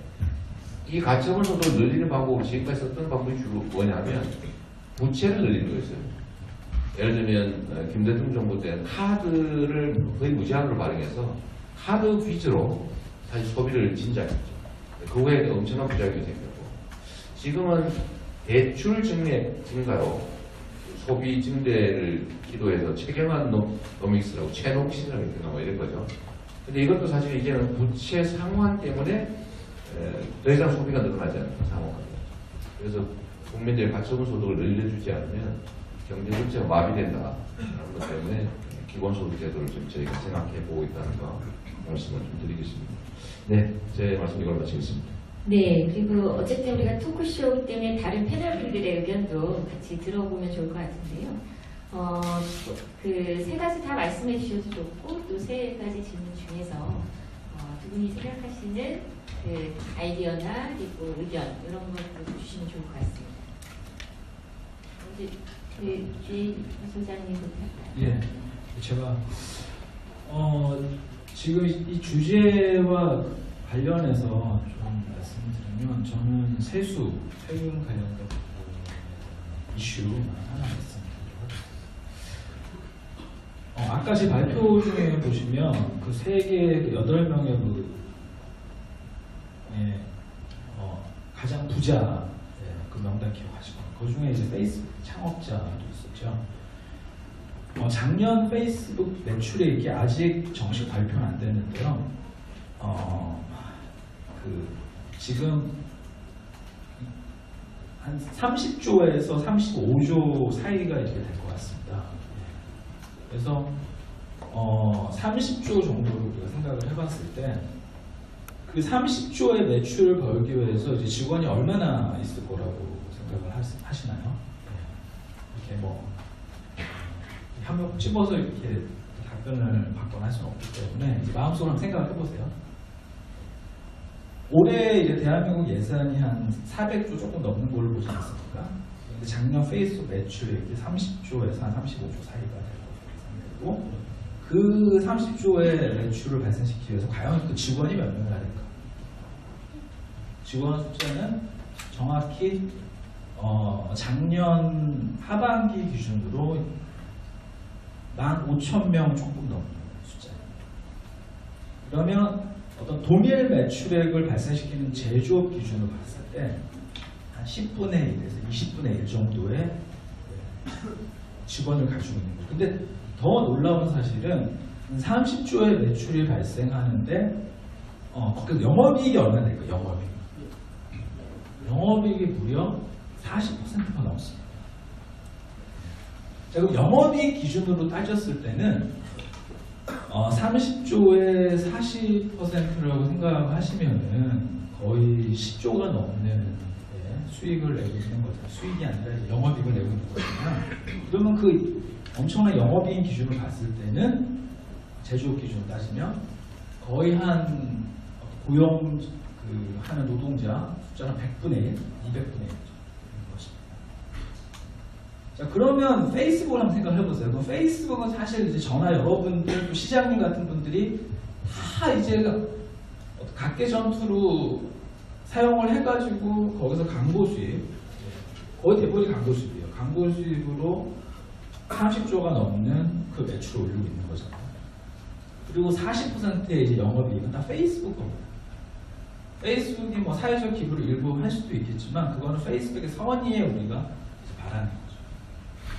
C: 이 가처분 소득을 늘리는 방법으로 지금까지 썼던 방법이 주로 뭐냐면 부채를 늘리는 거였어요. 예를 들면 김대중 정부 때는 카드를 거의 무제한으로 발행해서 카드 빚으로 사실 소비를 진작했죠. 그 후에 엄청난 부작용이 생겼고, 지금은 대출 증액 증가로 소비 증대를 기도해서 최경환 노믹스라고 최농신이라고 뭐 이런 거죠. 근데 이것도 사실 이제는 부채 상환 때문에 더 이상 소비가 늘어나지 않는 상황입니다. 그래서 국민들의 가처분 소득을 늘려주지 않으면 경제 전체가 마비된다는 것 때문에 기본소득 제도를 좀 저희가 생각해 보고 있다는 거 말씀을 좀 드리겠습니다. 네, 제 말씀 이걸 마치겠습니다.
A: 네, 그리고 어쨌든 우리가 토크쇼 때문에 다른 패널분들의 의견도 같이 들어보면 좋을 것 같은데요. 그 세 가지 다 말씀해 주셔도 좋고, 또 세 가지 질문 중에서 두 분이 생각하시는 그 아이디어나 그리고 의견 이런 것도 주시면 좋을 것 같습니다. 먼저 주인 소장님부터 할까요?
D: 예, 제가 지금 이 주제와 관련해서 좀 말씀드리면, 저는 세금 관련된 이슈 하나 말씀드리도록 하겠습니다. 아까 제 발표 중에 보시면 그 세계 8명의 가장 부자 그 명단 기억하시고, 그 중에 이제 페이스북 창업자도 있었죠. 작년 페이스북 매출액이 아직 정식 발표는 안 됐는데요. 지금 한 30조에서 35조 사이가 이렇게 될 것 같습니다. 그래서 30조 정도로 우리가 생각을 해봤을 때, 그 30조의 매출을 벌기 위해서 이제 직원이 얼마나 있을 거라고 생각을 하시나요? 이렇게 한 명 집어서 이렇게 답변을 받거나 할 수는 없기 때문에 이제 마음속으로 한번 생각을 해보세요. 올해 이제 대한민국 예산이 한 400조 조금 넘는 걸로 보지 않습니까? 근데 작년 페이스북 매출액이 30조에서 한 35조 사이가 되고, 그 30조의 매출을 발생시키기 위해서 과연 그 직원이 몇 명이나 될까? 직원 숫자는 정확히 작년 하반기 기준으로 15,000명 조금 넘는 숫자입니다. 그러면 어떤 도밀 매출액을 발생시키는 제조업 기준으로 봤을 때 한 10분의 1에서 20분의 1 정도의 직원을 가지고 있는 거죠. 근데 더 놀라운 사실은 30조의 매출이 발생하는데 거기서 영업이익이 얼마나 될까요? 영업이익이 무려 40%가 넘습니다. 자, 그럼 영업이익 기준으로 따졌을 때는 30조의 40%라고 생각하시면은 거의 10조가 넘는 수익을 내고 있는 거죠. 수익이 아니라 이제 영업이익을 내고 있는 거잖아요. 그러면 그 엄청난 영업이익 기준을 봤을 때는 제조업 기준으로 따지면 거의 한 고용 하는 노동자 숫자는 100분의 1, 200분의 1 정도 것입니다. 자, 그러면 페이스북을 한번 생각을 해보세요. 그럼 페이스북은 사실 이제 저나 여러분들, 또 시장님 같은 분들이 다 이제 각계 전투로 사용을 해가지고 거기서 광고 수입, 거의 대부분이 광고 수입이에요. 광고 수입으로 30조가 넘는 그 매출을 올리고 있는 거잖아요. 그리고 40%의 이제 영업이익은 다 페이스북 겁니다. 페이스북이 뭐 사회적 기부를 일부 할 수도 있겠지만 그거는 페이스북의 선의에 우리가 이제 바라는 거죠.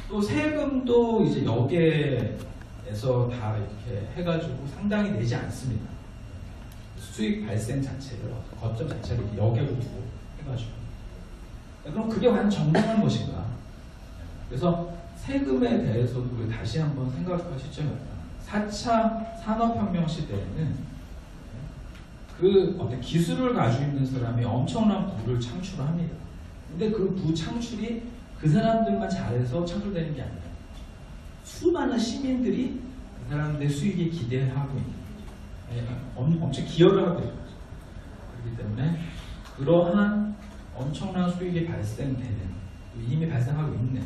D: 또 세금도 이제 여기에서 다 이렇게 해가지고 상당히 내지 않습니다. 수익 발생 자체를 거점 자체를 이렇게 여기로 두고 해가지고. 그럼 그게 과연 정당한 것인가? 그래서 세금에 대해서도 다시 한번 생각할 시점이 왔다. 4차 산업혁명 시대에는 그 어떤 기술을 가지고 있는 사람이 엄청난 부를 창출합니다. 근데 그 부 창출이 그 사람들만 잘해서 창출되는 게 아니라 수많은 시민들이 그 사람들의 수익에 기대하고 있는 엄청 기여를 하고 있는 거죠. 그렇기 때문에 그러한 엄청난 수익이 발생되는 이미 발생하고 있는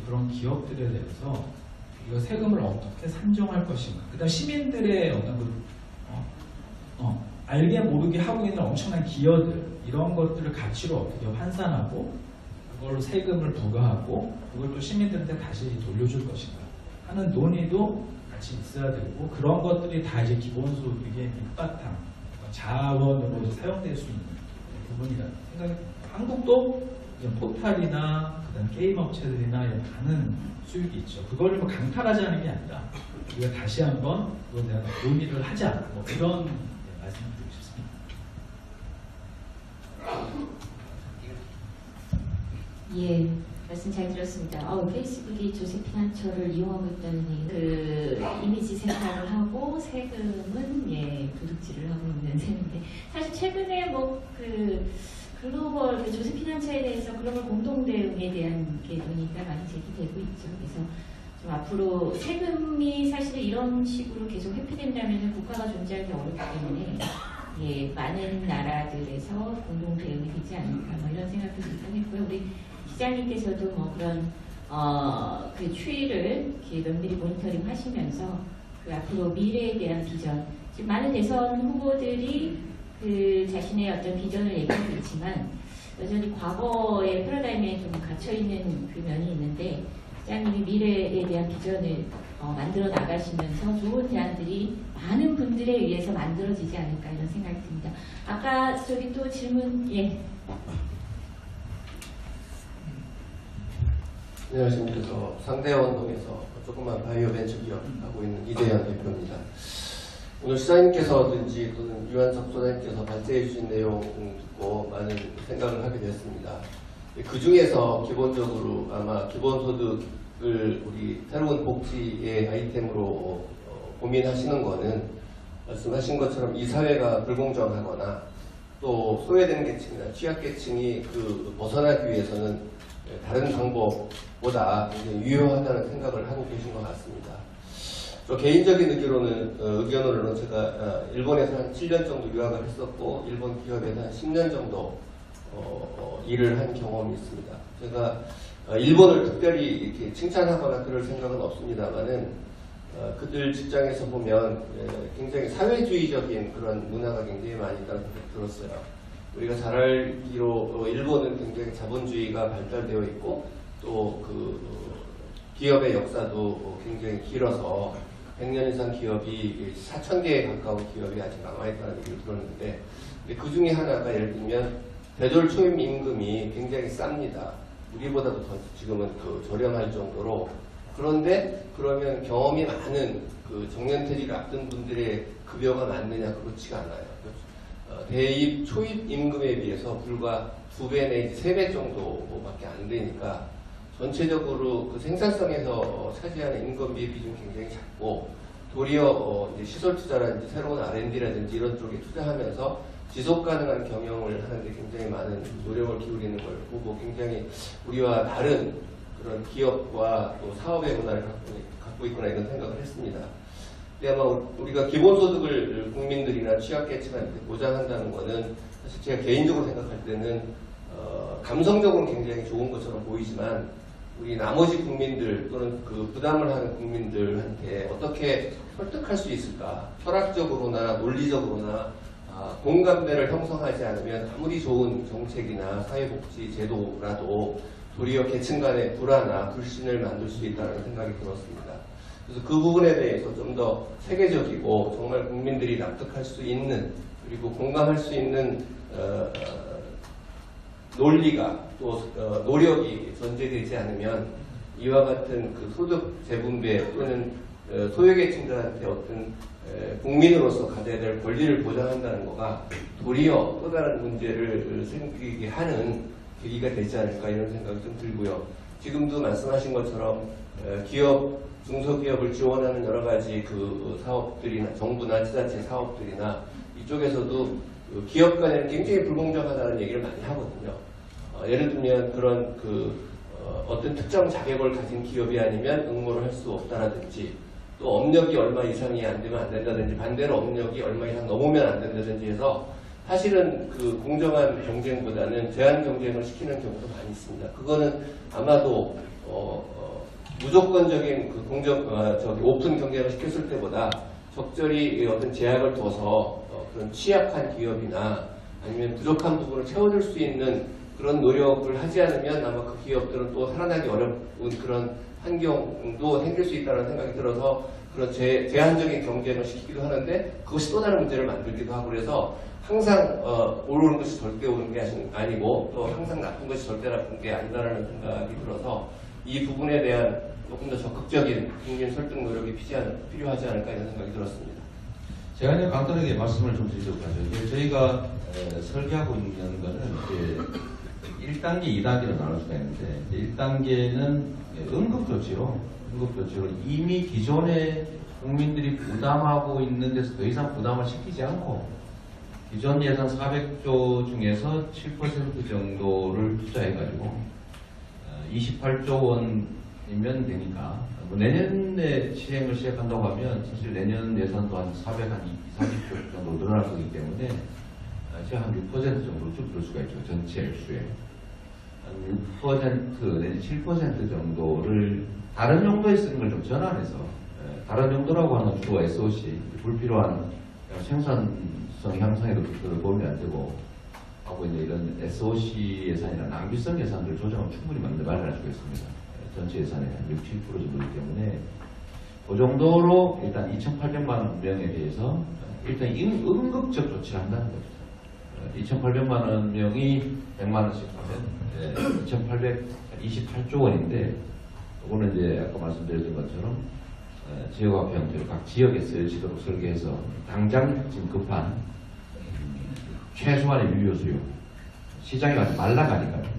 D: 그런 기업들에 대해서 이거 세금을 어떻게 산정할 것인가. 그다음 시민들의 어떤 알게 모르게 하고 있는 엄청난 기여들 이런 것들을 가치로 어떻게 환산하고 그걸로 세금을 부과하고 그걸 또 시민들한테 다시 돌려줄 것인가 하는 논의도 같이 있어야 되고 그런 것들이 다 이제 기본소득의 밑바탕 자원으로 사용될 수 있는 부분이라는 생각이 듭니다. 한국도 포탈이나 그다음 게임 업체들이나 이런 많은 수익이 있죠. 그거를 뭐 강탈하자는 게 아니라 우리가 다시 한번 그거에 대한 논의를 하자 뭐 이런 말씀을 드리고 싶습니다.
A: 예, 말씀 잘 들었습니다. 페이스북이 조세핀 한처를 이용하고 있다는 그 이미지 생산을 하고 세금은 도둑질을 하고 있는 셈인데 사실 최근에 뭐 글로벌 조세핀 한처에 대해서 글로벌 공동 대응에 대한 논의가 많이 제기되고 있죠. 그래서 좀 앞으로 세금이 사실 이런 식으로 계속 회피된다면 국가가 존재하기 어렵기 때문에 많은 나라들에서 공동 대응이 되지 않을까 뭐 이런 생각도 들었고요. 우리 시장님께서도 뭐 그런 그 추이를 면밀히 모니터링 하시면서 그 앞으로 미래에 대한 비전, 지금 많은 대선 후보들이 그 자신의 어떤 비전을 얘기하고 있지만 여전히 과거의 패러다임에 좀 갇혀 있는 그 면이 있는데 시장님이 미래에 대한 비전을 만들어 나가시면서 좋은 제안들이 많은 분들에 의해서 만들어지지 않을까 이런 생각이 듭니다. 아까 저기 또 질문
I: 안녕하십니까. 상대원동에서 조그만 바이오 벤처 기업 하고 있는 이대현 대표입니다. 오늘 시장님께서든지 또는 유한석 소장님께서 발제해 주신 내용 듣고 많은 생각을 하게 됐습니다. 그 중에서 기본적으로 아마 기본소득을 우리 새로운 복지의 아이템으로 고민하시는 거는 말씀하신 것처럼 이 사회가 불공정하거나 또 소외된 계층이나 취약계층이 벗어나기 위해서는 다른 방법보다 유효하다는 생각을 하고 계신 것 같습니다. 저 개인적인 의견으로는 제가 일본에서 한 7년 정도 유학을 했었고 일본 기업에서 한 10년 정도 일을 한 경험이 있습니다. 제가 일본을 특별히 이렇게 칭찬하거나 그럴 생각은 없습니다만은 그들 직장에서 보면 굉장히 사회주의적인 그런 문화가 굉장히 많이 있다는 생각이 들었어요. 우리가 잘 알기로 일본은 굉장히 자본주의가 발달되어 있고 또 기업의 역사도 굉장히 길어서 100년 이상 기업이 4,000개에 가까운 기업이 아직 남아있다는 얘기를 들었는데 그 중에 하나가 예를 들면 대졸 초임 임금이 굉장히 쌉니다. 우리보다도 더 지금은 저렴할 정도로. 그런데 그러면 경험이 많은 정년퇴직을 앞둔 분들의 급여가 맞느냐? 그렇지가 않아요. 대입 초입 임금에 비해서 불과 2배 내지 3배 정도밖에 안 되니까 전체적으로 그 생산성에서 차지하는 인건비 비중이 굉장히 작고 도리어 이제 시설 투자라든지 새로운 R&D라든지 이런 쪽에 투자하면서 지속 가능한 경영을 하는데 굉장히 많은 노력을 기울이는 걸 보고 굉장히 우리와 다른 그런 기업과 또 사업의 문화를 갖고 있구나 이런 생각을 했습니다. 근데 아마 우리가 기본소득을 국민들이나 취약계층한테 보장한다는 거는 사실 제가 개인적으로 생각할 때는 감성적으로는 굉장히 좋은 것처럼 보이지만 우리 나머지 국민들 또는 그 부담을 하는 국민들한테 어떻게 설득할 수 있을까? 철학적으로나 논리적으로나 공감대를 형성하지 않으면 아무리 좋은 정책이나 사회복지 제도라도 도리어 계층 간의 불화나 불신을 만들 수 있다는 생각이 들었습니다. 그래서 그 부분에 대해서 좀 더 세계적이고 정말 국민들이 납득할 수 있는 그리고 공감할 수 있는 논리가 또 노력이 전제되지 않으면 이와 같은 그 소득 재분배 또는 소외계층들한테 어떤 국민으로서 가져야 될 권리를 보장한다는 거가 도리어 또 다른 문제를 생기게 하는 계기가 되지 않을까 이런 생각이 좀 들고요. 지금도 말씀하신 것처럼 기업, 중소기업을 지원하는 여러 가지 그 사업들이나 정부나 지자체 사업들이나 이쪽에서도 기업 간에는 굉장히 불공정하다는 얘기를 많이 하거든요. 예를 들면 그런 어떤 특정 자격을 가진 기업이 아니면 응모를 할 수 없다라든지 또 업력이 얼마 이상이 안 되면 안 된다든지 반대로 업력이 얼마 이상 넘으면 안 된다든지 해서 사실은 그 공정한 경쟁보다는 제한 경쟁을 시키는 경우도 많이 있습니다. 그거는 아마도 무조건적인 그 오픈 경쟁을 시켰을 때보다 적절히 어떤 제약을 둬서 그런 취약한 기업이나 아니면 부족한 부분을 채워줄 수 있는 그런 노력을 하지 않으면 아마 그 기업들은 또 살아나기 어려운 그런 환경도 생길 수 있다는 생각이 들어서 그런 제한적인 경쟁을 시키기도 하는데 그것이 또 다른 문제를 만들기도 하고 그래서 항상 오르는 것이 절대 오르는 게 아니고 또 항상 나쁜 것이 절대 나쁜 게 아니다라는 생각이 들어서 이 부분에 대한 조금 더 적극적인 국민 설득 노력이 필요하지 않을까 이런 생각이 들었습니다.
C: 제가 이제 간단하게 말씀을 좀 드리도록 하죠. 저희가 설계하고 있는 거는 이제 1단계, 2단계로 나눌 수가 있는데 1단계는 응급조치로 이미 기존에 국민들이 부담하고 있는 데서 더 이상 부담을 시키지 않고 기존 예산 400조 중에서 7% 정도를 투자해가지고 28조 원이면 되니까 내년에 시행을 시작한다고 하면 사실 내년 예산도 한 440조 정도 늘어날 거기 때문에 제가 한 6% 정도 줄일 수가 있죠. 전체 액수에. 한 6% 내지 7% 정도를 다른 용도에 쓰는 걸 좀 전환해서 다른 용도라고 하는 주로 SOC 불필요한 생산성 향상에도 그걸 보면 안 되고 하고 있는 이런 SOC 예산이나 낭비성 예산들 조정은 충분히 마련할 수가 있습니다. 전체 예산의 한 6, 7% 정도이기 때문에 그 정도로 일단 2,800만 명에 대해서 일단 응급적 조치를 한다는 거죠. 2,800만 명이 100만 원씩 하면 2,828조 원인데 이거는 이제 아까 말씀드렸던 것처럼 지역화폐 형태로 각 지역에 쓰여지도록 설계해서 당장 지금 급한 최소한의 유효 수요 시장에 가서 말라가니까요.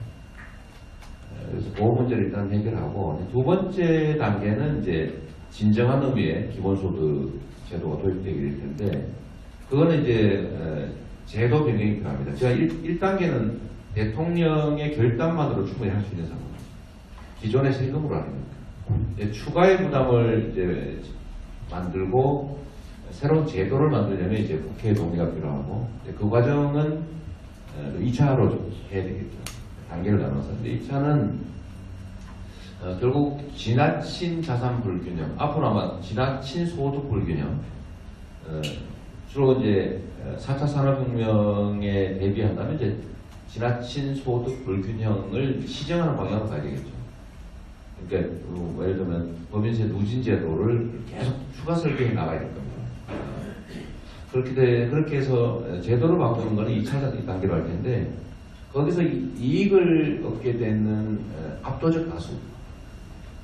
C: 그래서 그 문제를 일단 해결하고 두 번째 단계는 이제 진정한 의미의 기본소득 제도가 도입되게 될 텐데 그거는 이제 제도 변경이 필요합니다. 제가 1단계는 대통령의 결단만으로 충분히 할 수 있는 상황. 기존의 세금으로 하는 겁니다. 추가의 부담을 이제 만들고 새로운 제도를 만들려면 이제 국회의 동의가 필요하고 그 과정은 2차로 좀 해야 되겠죠. 단계를 나눠서. 근데 2차는 결국 지나친 자산 불균형, 앞으로 아마 지나친 소득 불균형, 주로 이제 4차 산업혁명에 대비한다면 이제 지나친 소득 불균형을 시정하는 방향으로 가야 되겠죠. 그러니까 예를 들면 법인세 누진 제도를 계속 추가 설계해 나가야 될 겁니다. 그렇게 해서 제도를 바꾸는 거는 2차 단계로 할 텐데 거기서 이익을 얻게 되는 압도적 다수,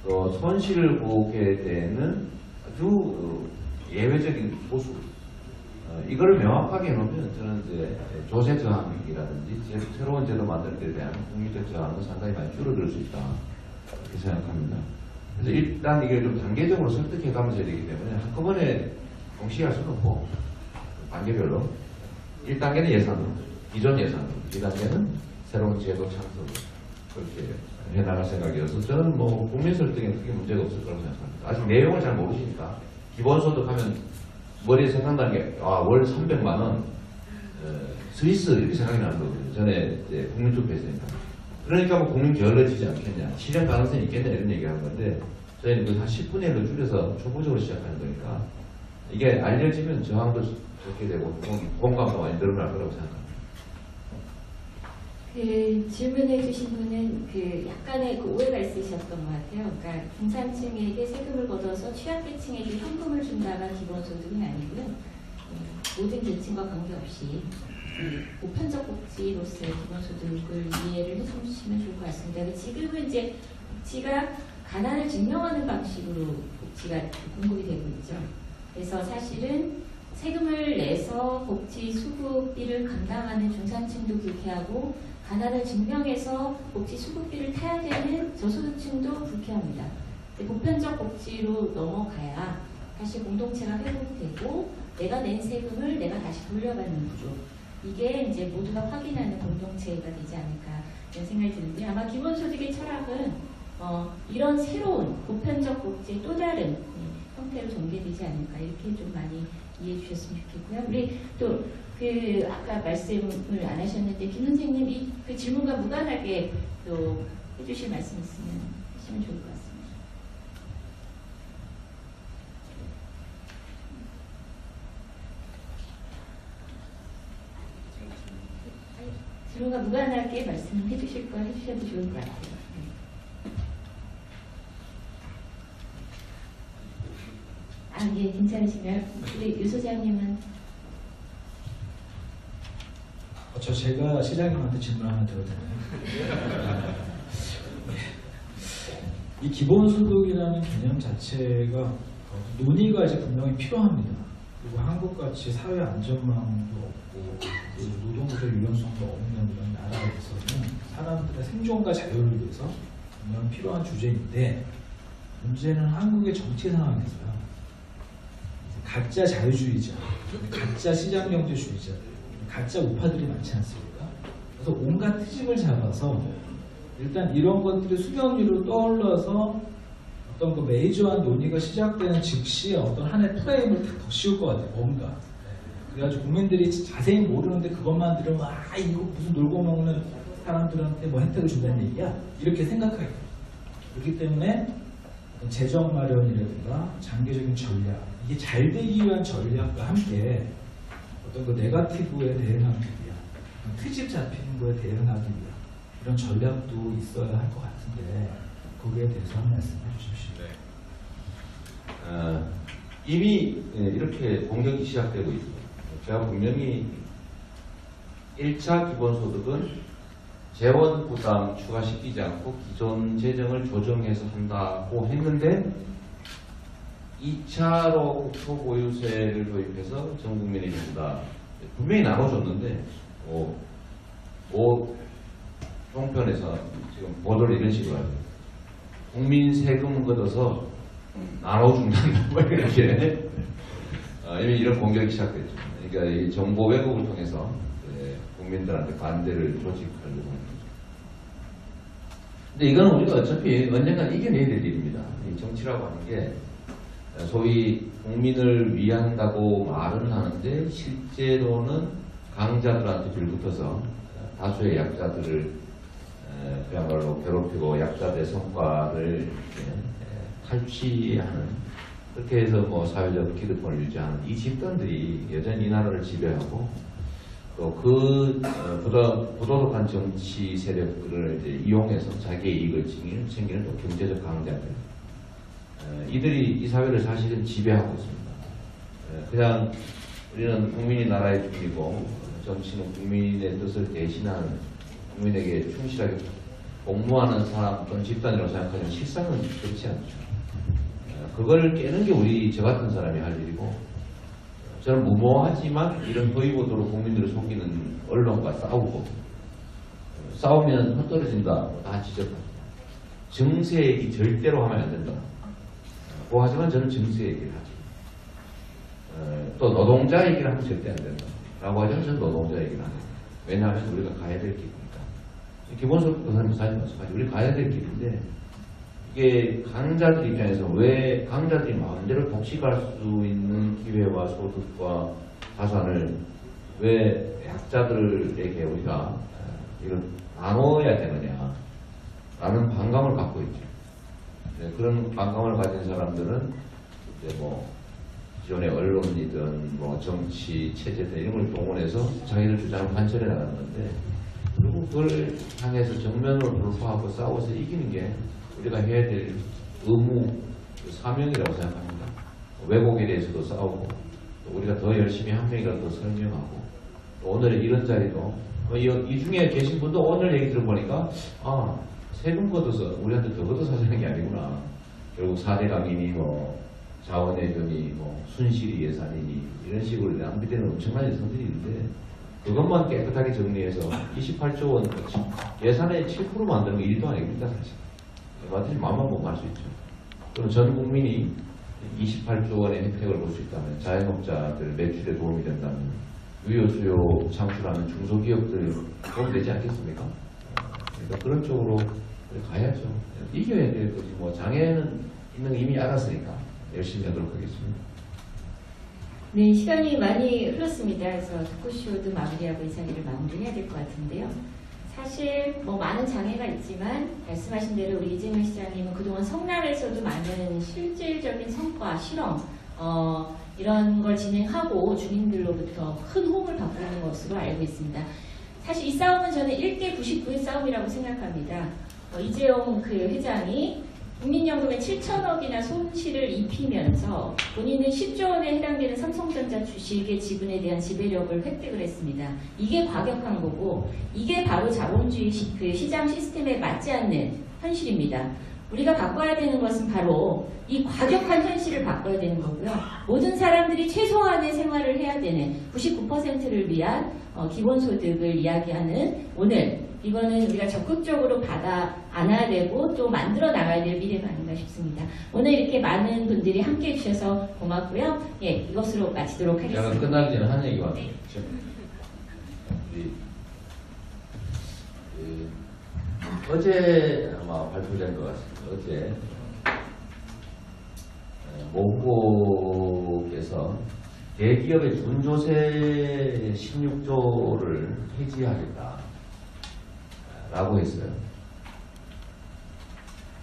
C: 또 손실을 보게 되는 아주 예외적인 보수, 이거를 명확하게 해놓으면 저는 이제 조세 저항이라든지 새로운 제도 만들 때 대한 국민적 저항은 상당히 많이 줄어들 수 있다 이렇게 생각합니다. 그래서 일단 이게 좀 단계적으로 설득해 가면서 해야 되기 때문에 한꺼번에 동시에 할 수는 없고 단계별로 1단계는 예산으로, 기존 예산으로, 2단계는 새로운 제도 창설로 그렇게 해나갈 생각이어서 저는 뭐 국민 설득에 크게 문제가 없을 거라고 생각합니다. 아직 내용을 잘 모르시니까 기본소득 하면 머리에 생각나는 게 월 300만 원 스위스 이렇게 생각이 나는 거거든요. 전에 이제 국민투표 했으니까. 그러니까 뭐 국민 게을러지지 않겠냐, 실현 가능성이 있겠냐 이런 얘기하는 건데 저희는 그 한 10분의 1로 줄여서 초보적으로 시작하는 거니까 이게 알려지면 저항도 적게 되고 공감도 많이 늘어날 거라고 생각합니다.
A: 그 질문해 주신 분은 그 약간의 그 오해가 있으셨던 것 같아요. 그러니까 중산층에게 세금을 걷어서 취약계층에게 현금을 준다가 기본소득은 아니고요. 모든 계층과 관계없이 보편적 복지로서의 기본소득을 이해를 해주시면 좋을 것 같습니다. 지금은 이제 복지가 가난을 증명하는 방식으로 복지가 공급이 되고 있죠. 그래서 사실은 세금을 내서 복지 수급비를 감당하는 중산층도 불쾌하고 가난을 증명해서 복지 수급비를 타야 되는 저소득층도 불쾌합니다. 보편적 복지로 넘어가야 다시 공동체가 회복되고 내가 낸 세금을 내가 다시 돌려받는 구조, 이게 이제 모두가 확인하는 공동체가 되지 않을까 이런 생각이 드는데 아마 기본소득의 철학은 이런 새로운 보편적 복지의 또 다른 형태로 전개되지 않을까 이렇게 좀 많이 이해해 주셨으면 좋겠고요. 우리 또 그 아까 말씀을 안 하셨는데 김 선생님 그 질문과 무관하게 또 해주실 말씀 있으면 하시면 좋을 것 같습니다. 질문과 무관하게 말씀해 주실 거 해주셔도 좋을 것 같아요. 예, 괜찮으시면 우리 유 소장님은
D: 제가 시장님한테 질문 하나 드려도 되나요? 이 기본소득이라는 개념 자체가 논의가 이제 분명히 필요합니다. 그리고 한국같이 사회 안전망도 없고 노동구조 유연성도 없는 이런 나라에서는 사람들의 생존과 자유를 위해서 분명히 필요한 주제인데 문제는 한국의 정치 상황에서요. 가짜 자유주의자, 가짜 시장경제주의자, 가짜 우파들이 많지 않습니까? 그래서 온갖 트집을 잡아서 일단 이런 것들이 수면 위로 떠올라서 어떤 그 메이저한 논의가 시작되는 즉시 어떤 하나의 프레임을 더 씌울 것 같아요. 뭔가. 그래가지고 국민들이 자세히 모르는데 그것만 들으면 이거 무슨 놀고 먹는 사람들한테 뭐 혜택을 준다는 얘기야? 이렇게 생각하게 돼요. 그렇기 때문에 재정 마련이라든가 장기적인 전략, 이게 잘 되기 위한 전략과 함께 어떤 그 네거티브에 대응하기 위한 트집 잡히는 거에 대응하기 위한 이런 전략도 있어야 할 것 같은데 거기에 대해서 한 말씀 해주십시오.
C: 이미 이렇게 공격이 시작되고 있습니다. 제가 분명히 1차 기본소득은 재원 부담 추가시키지 않고 기존 재정을 조정해서 한다고 했는데 2차로 국토보유세를 도입해서 전 국민에게 준다. 분명히 나눠줬는데 종편에서 지금 보도를 이런 식으로 하죠. 국민 세금 걷어서 나눠준다. 뭐 이렇게 이미 이런 공격이 시작됐죠. 그러니까 이 정보 왜곡을 통해서 국민들한테 반대를 조직하려고 하는 거죠. 근데 이건 우리가 어차피 언젠간 이겨내야 될 일입니다. 이 정치라고 하는 게 소위 국민을 위한다고 말은 하는데 실제로는 강자들한테 들붙어서 다수의 약자들을 그야말로 괴롭히고 약자들의 성과를 탈취하는, 그렇게 해서 뭐 사회적 기득권을 유지하는 이 집단들이 여전히 이 나라를 지배하고 또 그 부도덕한 정치 세력들을 이제 이용해서 자기의 이익을 챙기는 또 경제적 강자들, 이들이 이 사회를 사실은 지배하고 있습니다. 그냥 우리는 국민이 나라의 주인이고 정치는 국민의 뜻을 대신하는, 국민에게 충실하게 복무하는 사람 또는 집단이라고 생각하지만 실상은 그렇지 않죠. 그걸 깨는 게 저 같은 사람이 할 일이고, 저는 무모하지만 이런 허위 보도로 국민들을 속이는 언론과 싸우면 헛떨어진다. 다 지적합니다. 정세 얘기 절대로 하면 안 된다. 하지만 저는 정세 얘기를 하죠. 또 노동자 얘기를 하면 절대 안 된다. 라고 하지만 저는 노동자 얘기를 안 합니다. 왜냐하면 우리가 가야 될 길이니까. 기본소득도 사실 마찬가지. 우리 가야 될 길인데 이게 강자들 입장에서 왜 강자들이 마음대로 독식할 수 있는 기회와 소득과 자산을 왜 약자들에게 우리가 이걸 나눠야 되느냐 라는 반감을 갖고 있죠. 그런 반감을 가진 사람들은 이제 뭐 기존의 언론이든 뭐 정치 체제든 이런 걸 동원해서 자기들 주장을 관철해 나가는 건데 결국 그걸 향해서 정면으로 돌파하고 싸워서 이기는 게 우리가 해야 될 의무, 사명이라고 생각합니다. 왜곡에 대해서도 싸우고 또 우리가 더 열심히 한 명이라도 더 설명하고 또 오늘의 이런 자리도 이 중에 계신 분도 오늘 얘기 들어보니까 세금 걷어서 우리한테 더 걷어서 하자는 게 아니구나. 결국 4대 강인이 뭐 자원외교니 뭐 순실이 예산이니 이런 식으로 낭비되는 엄청난 예산들이 있는데 그것만 깨끗하게 정리해서 28조 원 예산의 7% 만드는 게 일도 아닙니다. 사실. 완전히 마음만 보면 알 수 있죠. 그럼 전 국민이 28조 원의 혜택을 볼 수 있다면 자영업자들 매출에 도움이 된다면 유효 수요 창출하는 중소기업들 도움 되지 않겠습니까? 그러니까 그런 쪽으로 가야죠. 이겨야 될 거지. 뭐 장애는 있는 거 이미 알았으니까 열심히 하도록 하겠습니다.
A: 네, 시간이 많이 흘렀습니다. 그래서 토크쇼도 마무리하고 이 자리를 마무리해야 될 것 같은데요. 사실 뭐 많은 장애가 있지만 말씀하신 대로 우리 이재명 시장님은 그동안 성남에서도 많은 실질적인 성과, 실험 이런 걸 진행하고 주민들로부터 큰 호응을 받고 있는 것으로 알고 있습니다. 사실 이 싸움은 저는 1대 99의 싸움이라고 생각합니다. 이재용 그 회장이 국민연금에 7천억이나 손실을 입히면서 본인은 10조 원에 해당되는 삼성전자 주식의 지분에 대한 지배력을 획득을 했습니다. 이게 과격한 거고 이게 바로 자본주의 그 시장 시스템에 맞지 않는 현실입니다. 우리가 바꿔야 되는 것은 바로 이 과격한 현실을 바꿔야 되는 거고요. 모든 사람들이 최소한의 생활을 해야 되는 99%를 위한 기본소득을 이야기하는 오늘 이거는 우리가 적극적으로 받아 안아야 되고 또 만들어 나가야 될 미래가 아닌가 싶습니다. 오늘 이렇게 많은 분들이 함께 해주셔서 고맙고요. 예, 이것으로 마치도록 하겠습니다.
C: 제가 끝나기 전에 한 얘기가 왔어요. 어제 아마 발표된 것 같습니다. 어제 모국께서 대기업의 준조세 16조를 폐지하겠다 라고 했어요.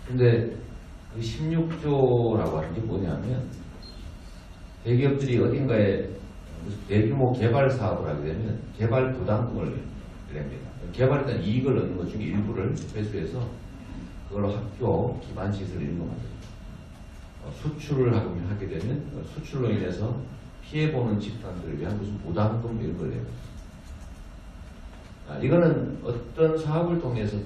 C: 근데 그 16조라고 하는 게 뭐냐면 대기업들이 어딘가에 무슨 대규모 개발 사업을 하게 되면 개발 부담금을 냅니다. 개발했던 이익을 얻는 것 중에 일부를 회수해서 그걸로 학교, 기반시설 이런 거 만듭니다. 수출을 하게 되면 수출로 인해서 피해보는 집단들을 위한 무슨 부담금 이런 걸 내요. 이거는 어떤 사업을 통해서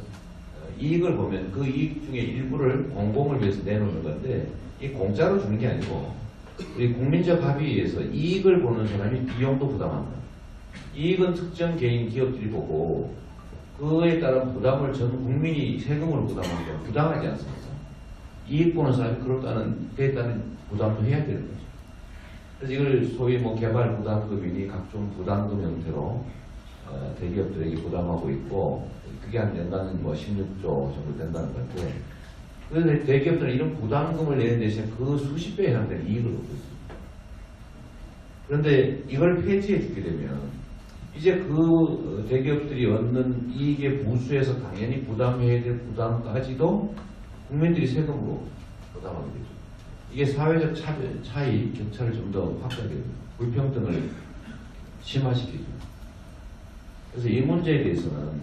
C: 이익을 보면 그 이익 중에 일부를 공공을 위해서 내놓는 건데 이 공짜로 주는 게 아니고 우리 국민적 합의에 의해서 이익을 보는 사람이 비용도 부담한다. 이익은 특정 개인 기업들이 보고 그에 따른 부담을 전 국민이 세금으로 부담하는 건 부당하지 않습니까? 이익 보는 사람이 그에 따른 부담도 해야 되는 거죠. 그래서 이걸 소위 뭐 개발 부담금이니 각종 부담금 형태로 대기업들에게 부담하고 있고 그게 한 연간 뭐 16조 정도 된다는 건데 그런데 대기업들은 이런 부담금을 내는 대신 그 수십 배에 해당되는 이익을 얻고 있습니다. 그런데 이걸 폐지해 주게 되면 이제 그 대기업들이 얻는 이익의 부수에서 당연히 부담해야 될 부담까지도 국민들이 세금으로 부담하게 되죠. 이게 사회적 차이, 격차를 좀 더 확대하게 됩니다. 불평등을 심화시키죠. 그래서 이 문제에 대해서는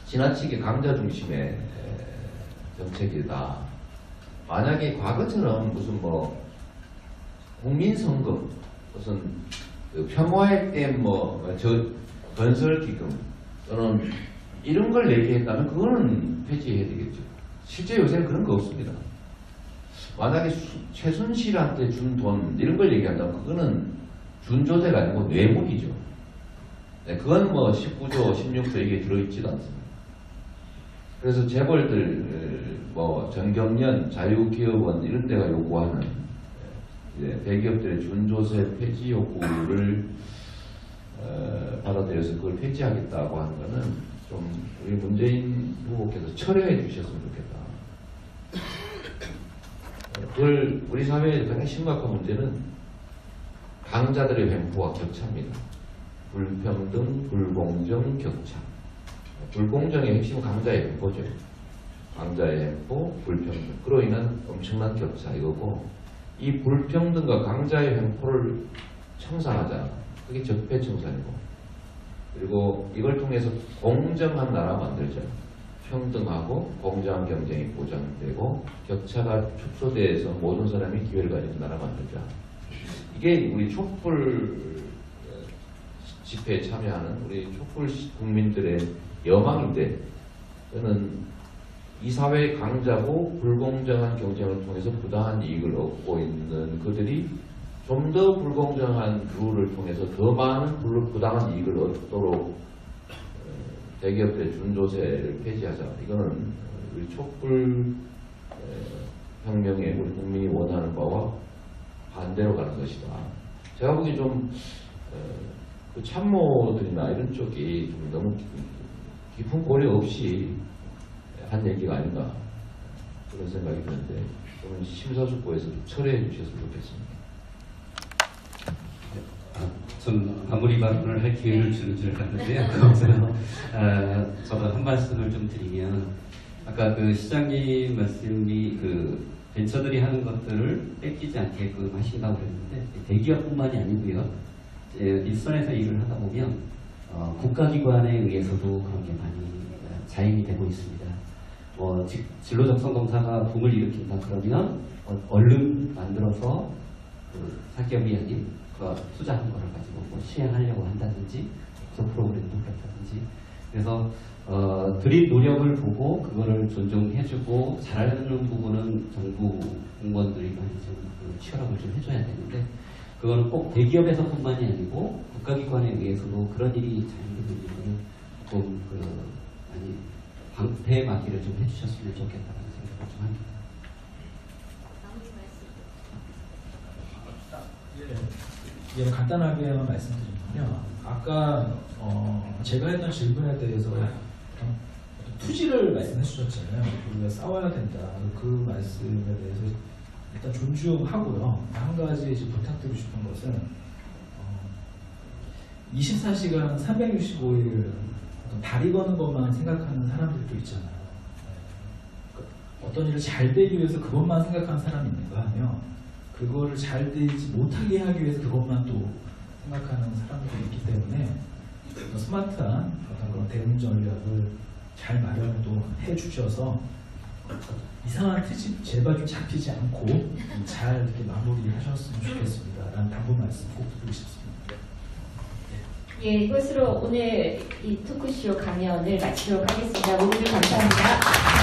C: 지나치게 강자 중심의 정책이다. 만약에 과거처럼 무슨 뭐 국민선거, 무슨 그 평화액된 건설기금 또는 이런 걸 얘기했다면 그거는 폐지해야 되겠죠. 실제 요새는 그런 거 없습니다. 만약에 최순실한테 준 돈 이런 걸 얘기한다면 그거는 준조세가 아니고 뇌물이죠. 네, 그건 뭐 19조, 16조 이게 들어있지도 않습니다. 그래서 재벌들, 뭐 정경련, 자유기업원 이런 데가 요구하는 대기업들의 준조세 폐지 요구를 받아들여서 그걸 폐지하겠다고 하는 거는 좀 우리 문재인 후보께서 철회해 주셨으면 좋겠다. 그걸 우리 사회의 가장 심각한 문제는 강자들의 횡포와 격차입니다. 불평등, 불공정, 격차. 불공정의 핵심은 강자의 횡포죠. 강자의 횡포, 불평등. 그로 인한 엄청난 격차 이거고, 이 불평등과 강자의 횡포를 청산하자. 그게 적폐청산이고, 그리고 이걸 통해서 공정한 나라 만들자. 평등하고 공정한 경쟁이 보장되고 격차가 축소돼서 모든 사람이 기회를 가지는 나라 만들자. 이게 우리 촛불 집회에 참여하는 우리 촛불 국민들의 여망인데, 저는 이 사회의 강자고 불공정한 경쟁을 통해서 부당한 이익을 얻고 있는 그들이 좀 더 불공정한 룰을 통해서 더 많은 부당한 이익을 얻도록 대기업들의 준조세를 폐지하자. 이거는 우리 촛불 혁명에 우리 국민이 원하는 바와 반대로 가는 것이다. 제가 보기엔 좀 그 참모들이나 이런 쪽이 좀 너무 깊은 고려 없이 한 얘기가 아닌가 그런 생각이 드는데, 좀 심사숙고해서 좀 철회해 주셨으면 좋겠습니다.
E: 전 마무리 발언을 할 기회를 주는 줄 알았는데요. 저도 한 말씀을 좀 드리면, 아까 그 시장님 말씀이 그 벤처들이 하는 것들을 뺏기지 않게끔 하신다고 그랬는데, 대기업뿐만이 아니고요. 일선에서 일을 하다 보면 국가기관에 의해서도 그런 게 많이 자임이 되고 있습니다. 진로 적성 검사가 붐을 일으킨다 그러면 얼른 만들어서 그 사기업이 아닌 그 투자한 거를 가지고 뭐 시행하려고 한다든지, 그 프로그램도 그렇다든지. 그래서 드린 노력을 보고 그거를 존중해주고 잘하는 부분은 정부 공무원들이 많이 좀 치열하게 좀 해줘야 되는데, 그거는 꼭 대기업에서뿐만이 아니고 국가기관에 의해서도 그런 일이 자행되는 일은 조금 많이 방패막이를 좀 해주셨으면 좋겠다는 생각을 좀 합니다.
D: 예, 간단하게만 말씀드리면요. 아까 제가 했던 질문에 대해서 투지를 말씀해 주셨잖아요. 우리가 싸워야 된다. 그 말씀에 대해서 일단 존중하고요. 한 가지 이제 부탁드리고 싶은 것은 24시간 365일 다리 거는 것만 생각하는 사람들도 있잖아요. 어떤 일을 잘 되기 위해서 그것만 생각하는 사람이 있는가 하면, 그거를 잘 되지 못하게 하기 위해서 그것만 또 생각하는 사람들이 있기 때문에 스마트한 어떤 그런 대응 전략을 잘 마련을 또 해주셔서 이상한 트집 제발 좀 잡히지 않고 잘 이렇게 마무리하셨으면 좋겠습니다. 라는 당부 말씀 꼭 드리고 싶습니다.
A: 예, 이것으로 오늘 이 토크쇼 강연을 마치도록 하겠습니다. 모두 감사합니다.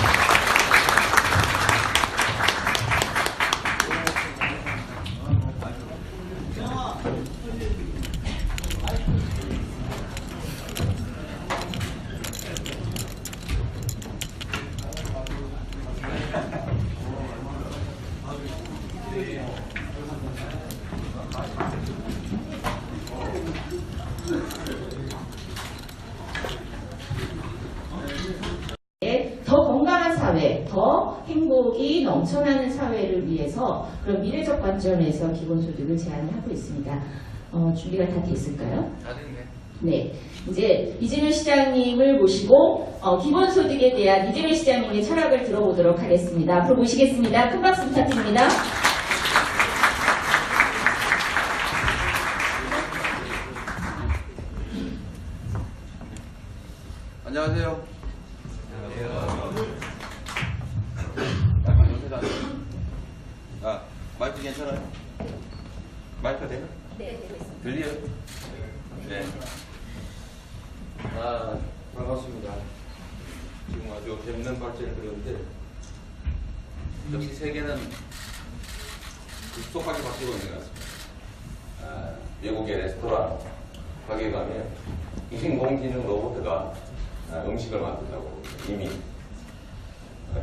A: 더 건강한 사회, 더 행복이 넘쳐나는 사회를 위해서 그런 미래적 관점에서 기본소득을 제안하고 있습니다. 준비가 다 됐을까요?
B: 다 됐네.
A: 네, 이제 이재명 시장님을 모시고 기본소득에 대한 이재명 시장님의 철학을 들어보도록 하겠습니다. 앞으로 모시겠습니다. 큰 박수 부탁드립니다.
B: 안녕하세요. 마이크 괜찮아요? 마이크 되나?
A: 네, 되고 있습니다.
B: 들려요? 네. 반갑습니다. 지금 아주 재밌는 발제를 들었는데, 역시 세계는 급속하게 바뀌고 있는 것 같습니다. 미국의 레스토랑 가게 가면 인공지능 로봇가 음식을 만든다고 이미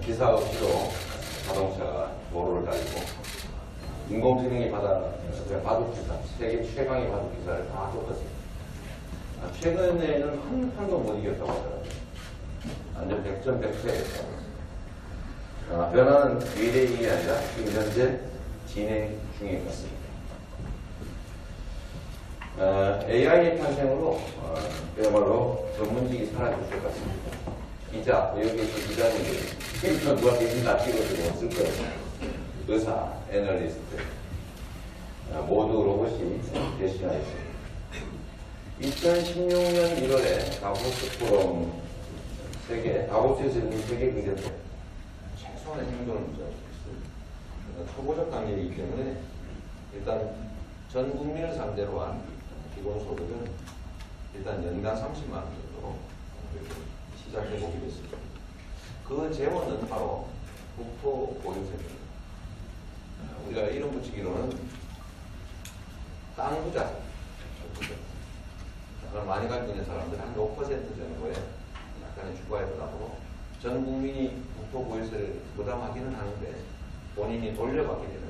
B: 기사 없이도 자동차가 도로를 달리고 인공지능이 바둑기사, 세계 최강의 바둑기사를 다 쫓았습니다. 최근에는 한 판도 못 이겼다고 하더라고요. 완전 백전백패했다고. 변화는 미래일이 아니라 지금 현재 진행 중인 것 같습니다. AI의 탄생으로 그야말로 전문직이 사라질 것 같습니다. 기자, 여기에서 기자님들이 누가 대신 다 찍어주고 쓸 거예요. 의사, 애널리스트 모두 로봇이 대신하였습니다. 2016년 1월에 다보스 포럼 다보스에서 열린 세계 경제포럼 최소한의 행동을 있습니다. 초보적 단계이기 때문에 일단 전 국민을 상대로 한 기본소득은 일단 연간 30만 원 정도로 시작해보기로 했습니다. 그 재원은 바로 국토보유세입니다. 우리가 이름 붙이기로는 땅 부자, 그걸 많이 가지고 있는 사람들 한 5% 정도의 약간의 주가에 부담으로 전 국민이 국토보유세를 부담하기는 하는데 본인이 돌려받게 되는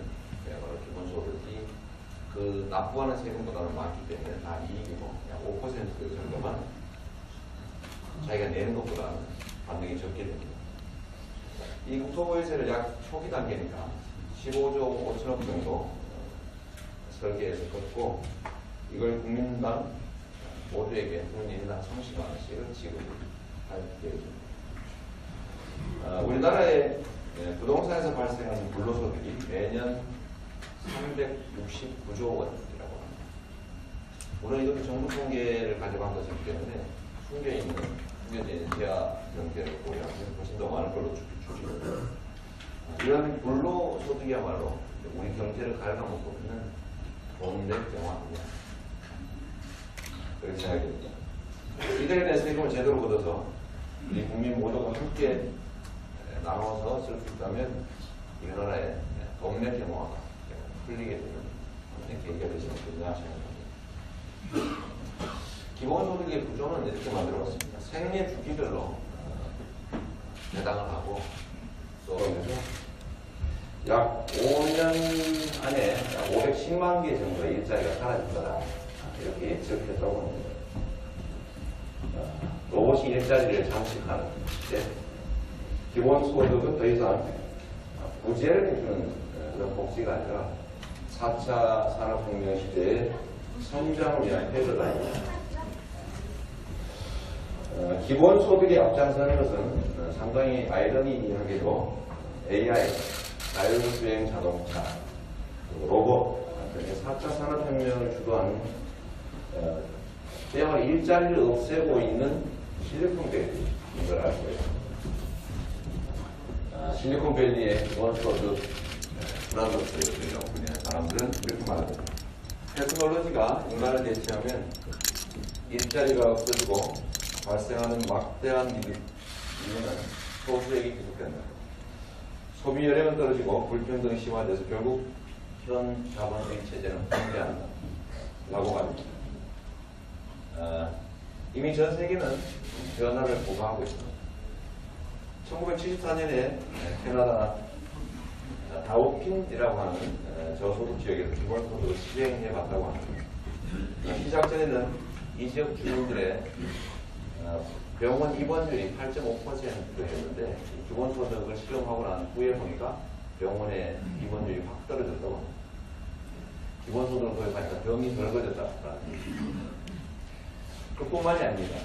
B: 바로 기본소득이 그 납부하는 세금보다는 많기 때문에 다 이익이고 약 5% 정도만 자기가 내는 것보다는 반등이 적게 됩니다. 이 국토보유세를 약 초기 단계니까 15조 5천억 정도 설계해서 걷고 이걸 국민당 모두에게 국민 인당 30만 원씩을 지급할 계획입니다. 우리나라의 부동산에서 발생하는 불로소득이 매년 369조 원이라고 합니다. 물론 이것도 정부 통계를 가져간 것이기 때문에 숨겨져 있는 지하 경제를 고려하면 훨씬 더 많을 걸로 추측됩니다. 이런 불로소득이야말로 우리 경제를 갉아먹고 있는 돈의 경화입니다. 그렇게 생각이 됩니다. 이들에 대한 세금을 제대로 걷어서 우리 국민 모두가 함께 나눠서 쓸 수 있다면 이 나라의 동맥 경화가 풀리게 되는 계기가 되지 않겠나 생각합니다. 기본소득의 구조는 이렇게 만들어봤습니다. 생애 주기별로 배당을 하고 쏘면서 약 5년 안에 약 510만 개 정도의 일자리가 사라질 거다. 이렇게 예측했다고 합니다. 로봇이 일자리를 장식하는 시대, 기본소득은 더 이상 구제를 해주는 그런 복지가 아니라 4차 산업혁명 시대의 성장을 위한 헤더라인입니다. 기본소득에 앞장서는 것은 상당히 아이러니하게도 AI, 자율주행 자동차, 로봇, 4차 산업혁명을 주도하는 그야말로 일자리를 없애고 있는 실리콘밸리인 걸 알고 있습니다. 실리콘밸리의 기본소득 브라더스라고 불리는 사람들은 이렇게 말합니다. 테크놀로지가 인간을 대체하면 일자리가 없어지고 발생하는 막대한 이유는 소수에게 기속된다. 소비 여력은 떨어지고 불평등이 심화돼서 결국 현 자본주의 체제는 붕괴한다. 라고 말입니다. 이미 전 세계는 변화를 보고하고 있습니다. 1974년에 캐나다 다우핀이라고 하는 저소득 지역에서 기본소득을 시행해 봤다고 합니다. 시작 전에는 이 지역 주민들의 병원 입원율이 8.5%였는데 기본소득을 실험하고 난 후에 보니까 병원의 입원율이 확 떨어졌다고 합니다. 기본소득을 도입하니까 병이 덜 걸렸다. 그뿐만이 아닙니다.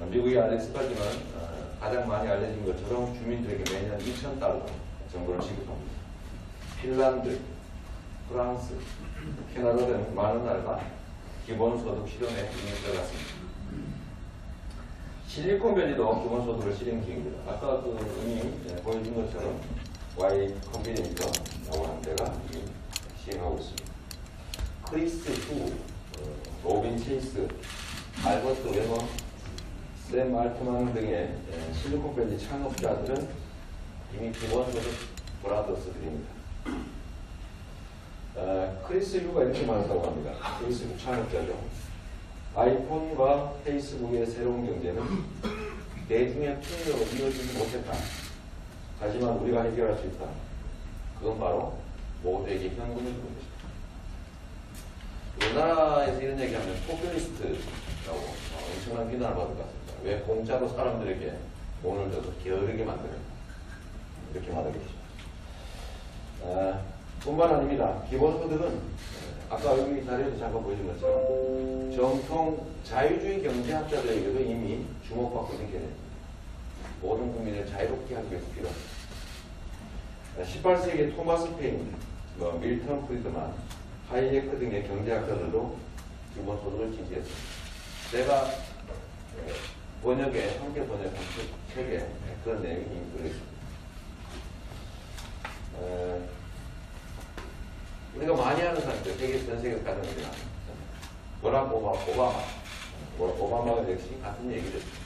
B: 미국의 알렉스까지는 가장 많이 알려진 것처럼 주민들에게 매년 2,000달러 정도를 지급합니다. 핀란드, 프랑스, 캐나다 등 많은 나라가 기본소득 실험에 이미 들어갔습니다. 실리콘밸리도 기본소득을 실행 중입니다. 아까 그 의미 보여준 것처럼 Y 컴비니터라고 하는 데가 시행하고 있습니다. 크리스 후, 로빈 체이스, 알버트 웨버, 샘 알트만 등의 실리콘밸리 창업자들은 이미 기본소득 브라더스들입니다. 크리스 유가 이렇게 말한다고 합니다. 크리스 유 창업자죠. 아이폰과 페이스북의 새로운 경제는 대중의 통력으로 이어지지 못했다. 하지만 우리가 해결할 수 있다. 그건 바로 모두에게 현금을 주는 것이다. 우리나라에서 이런 얘기하면 포퓰리스트라고 엄청난 비난을 받을 것 같습니다. 왜 공짜로 사람들에게 돈을 줘서 게으르게 만드는가. 이렇게 말하는 것이죠. 뿐만 아닙니다. 기본소득은 아까 여기 자료에서 잠깐 보여준 것처럼 정통 자유주의 경제학자들에게도 이미 주목받고 있는 개념입니다. 모든 국민을 자유롭게 하기 위해서 필요합니다. 18세기 토마스 페인, 밀턴 프리드만, 하이에크 등의 경제학자들도 기본소득을 지지했습니다. 제가 함께 번역한 책에 그런 내용이 들어있습니다. 우리가 많이 하는 사람들, 전 세계 가는 우리가 버락 오바마가 역시 같은 얘기를 했습니다.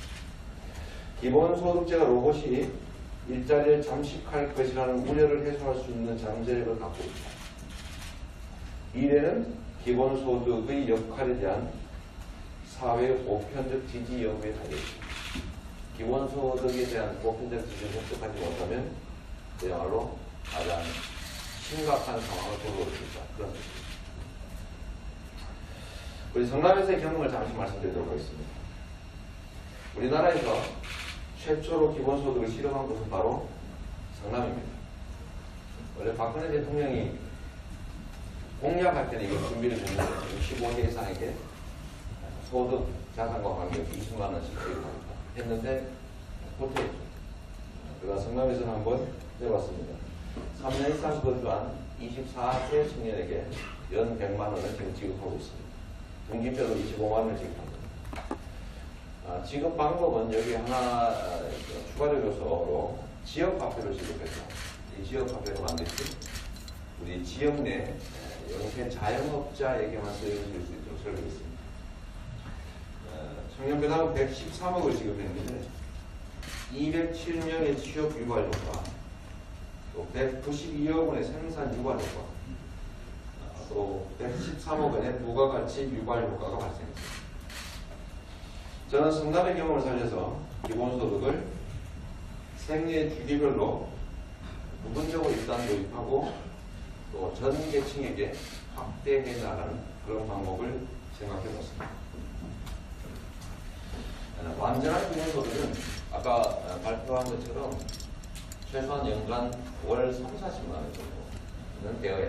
B: 기본소득제가 로봇이 일자리를 잠식할 것이라는 우려를 해소할 수 있는 잠재력을 갖고 있다. 미래는 기본소득의 역할에 대한 사회 보편적 지지 여부에 달려있습니다. 기본소득에 대한 보편적 지지를 획득하지 못하면 그야말로 가장 심각한 상황을 도래할 수 있다. 그런 뜻입니다. 우리 성남에서의 경험을 잠시 말씀드리도록 하겠습니다. 우리나라에서 최초로 기본소득을 실험한 곳은 바로 성남입니다. 원래 박근혜 대통령이 공약할 때는 이거 준비를 했는데 15세 이상에게 소득 자산과 관계없이 20만 원씩 지급하겠다 했는데 못했죠. 그래서 성남에서는 한번 해봤습니다. 3년 이상 거주한 24세 청년에게 연 100만 원을 지금 지급하고 있습니다. 분기별로 25만 원을 지급합니다. 지급 방법은 여기 하나 추가적 요소로 지역화폐를 지급해서 이 지역화폐로 반드시 우리 지역 내 영세 자영업자에게만 쓰여질 수 있도록 설계했습니다. 청년배당은 113억을 지급했는데 207명의 취업 유발 효과, 또 192억 원의 생산 유발 효과, 또 113억 원의 부가가치 유발 효과가 발생했습니다. 저는 성남의 경험을 살려서 기본소득을 생애 주기별로 부분적으로 일단 도입하고 또 전 계층에게 확대해 나가는 그런 방법을 생각해 봤습니다. 완전한 기본소득은 아까 발표한 것처럼 최소한 연간 월 3, 40만 원 정도는 되어야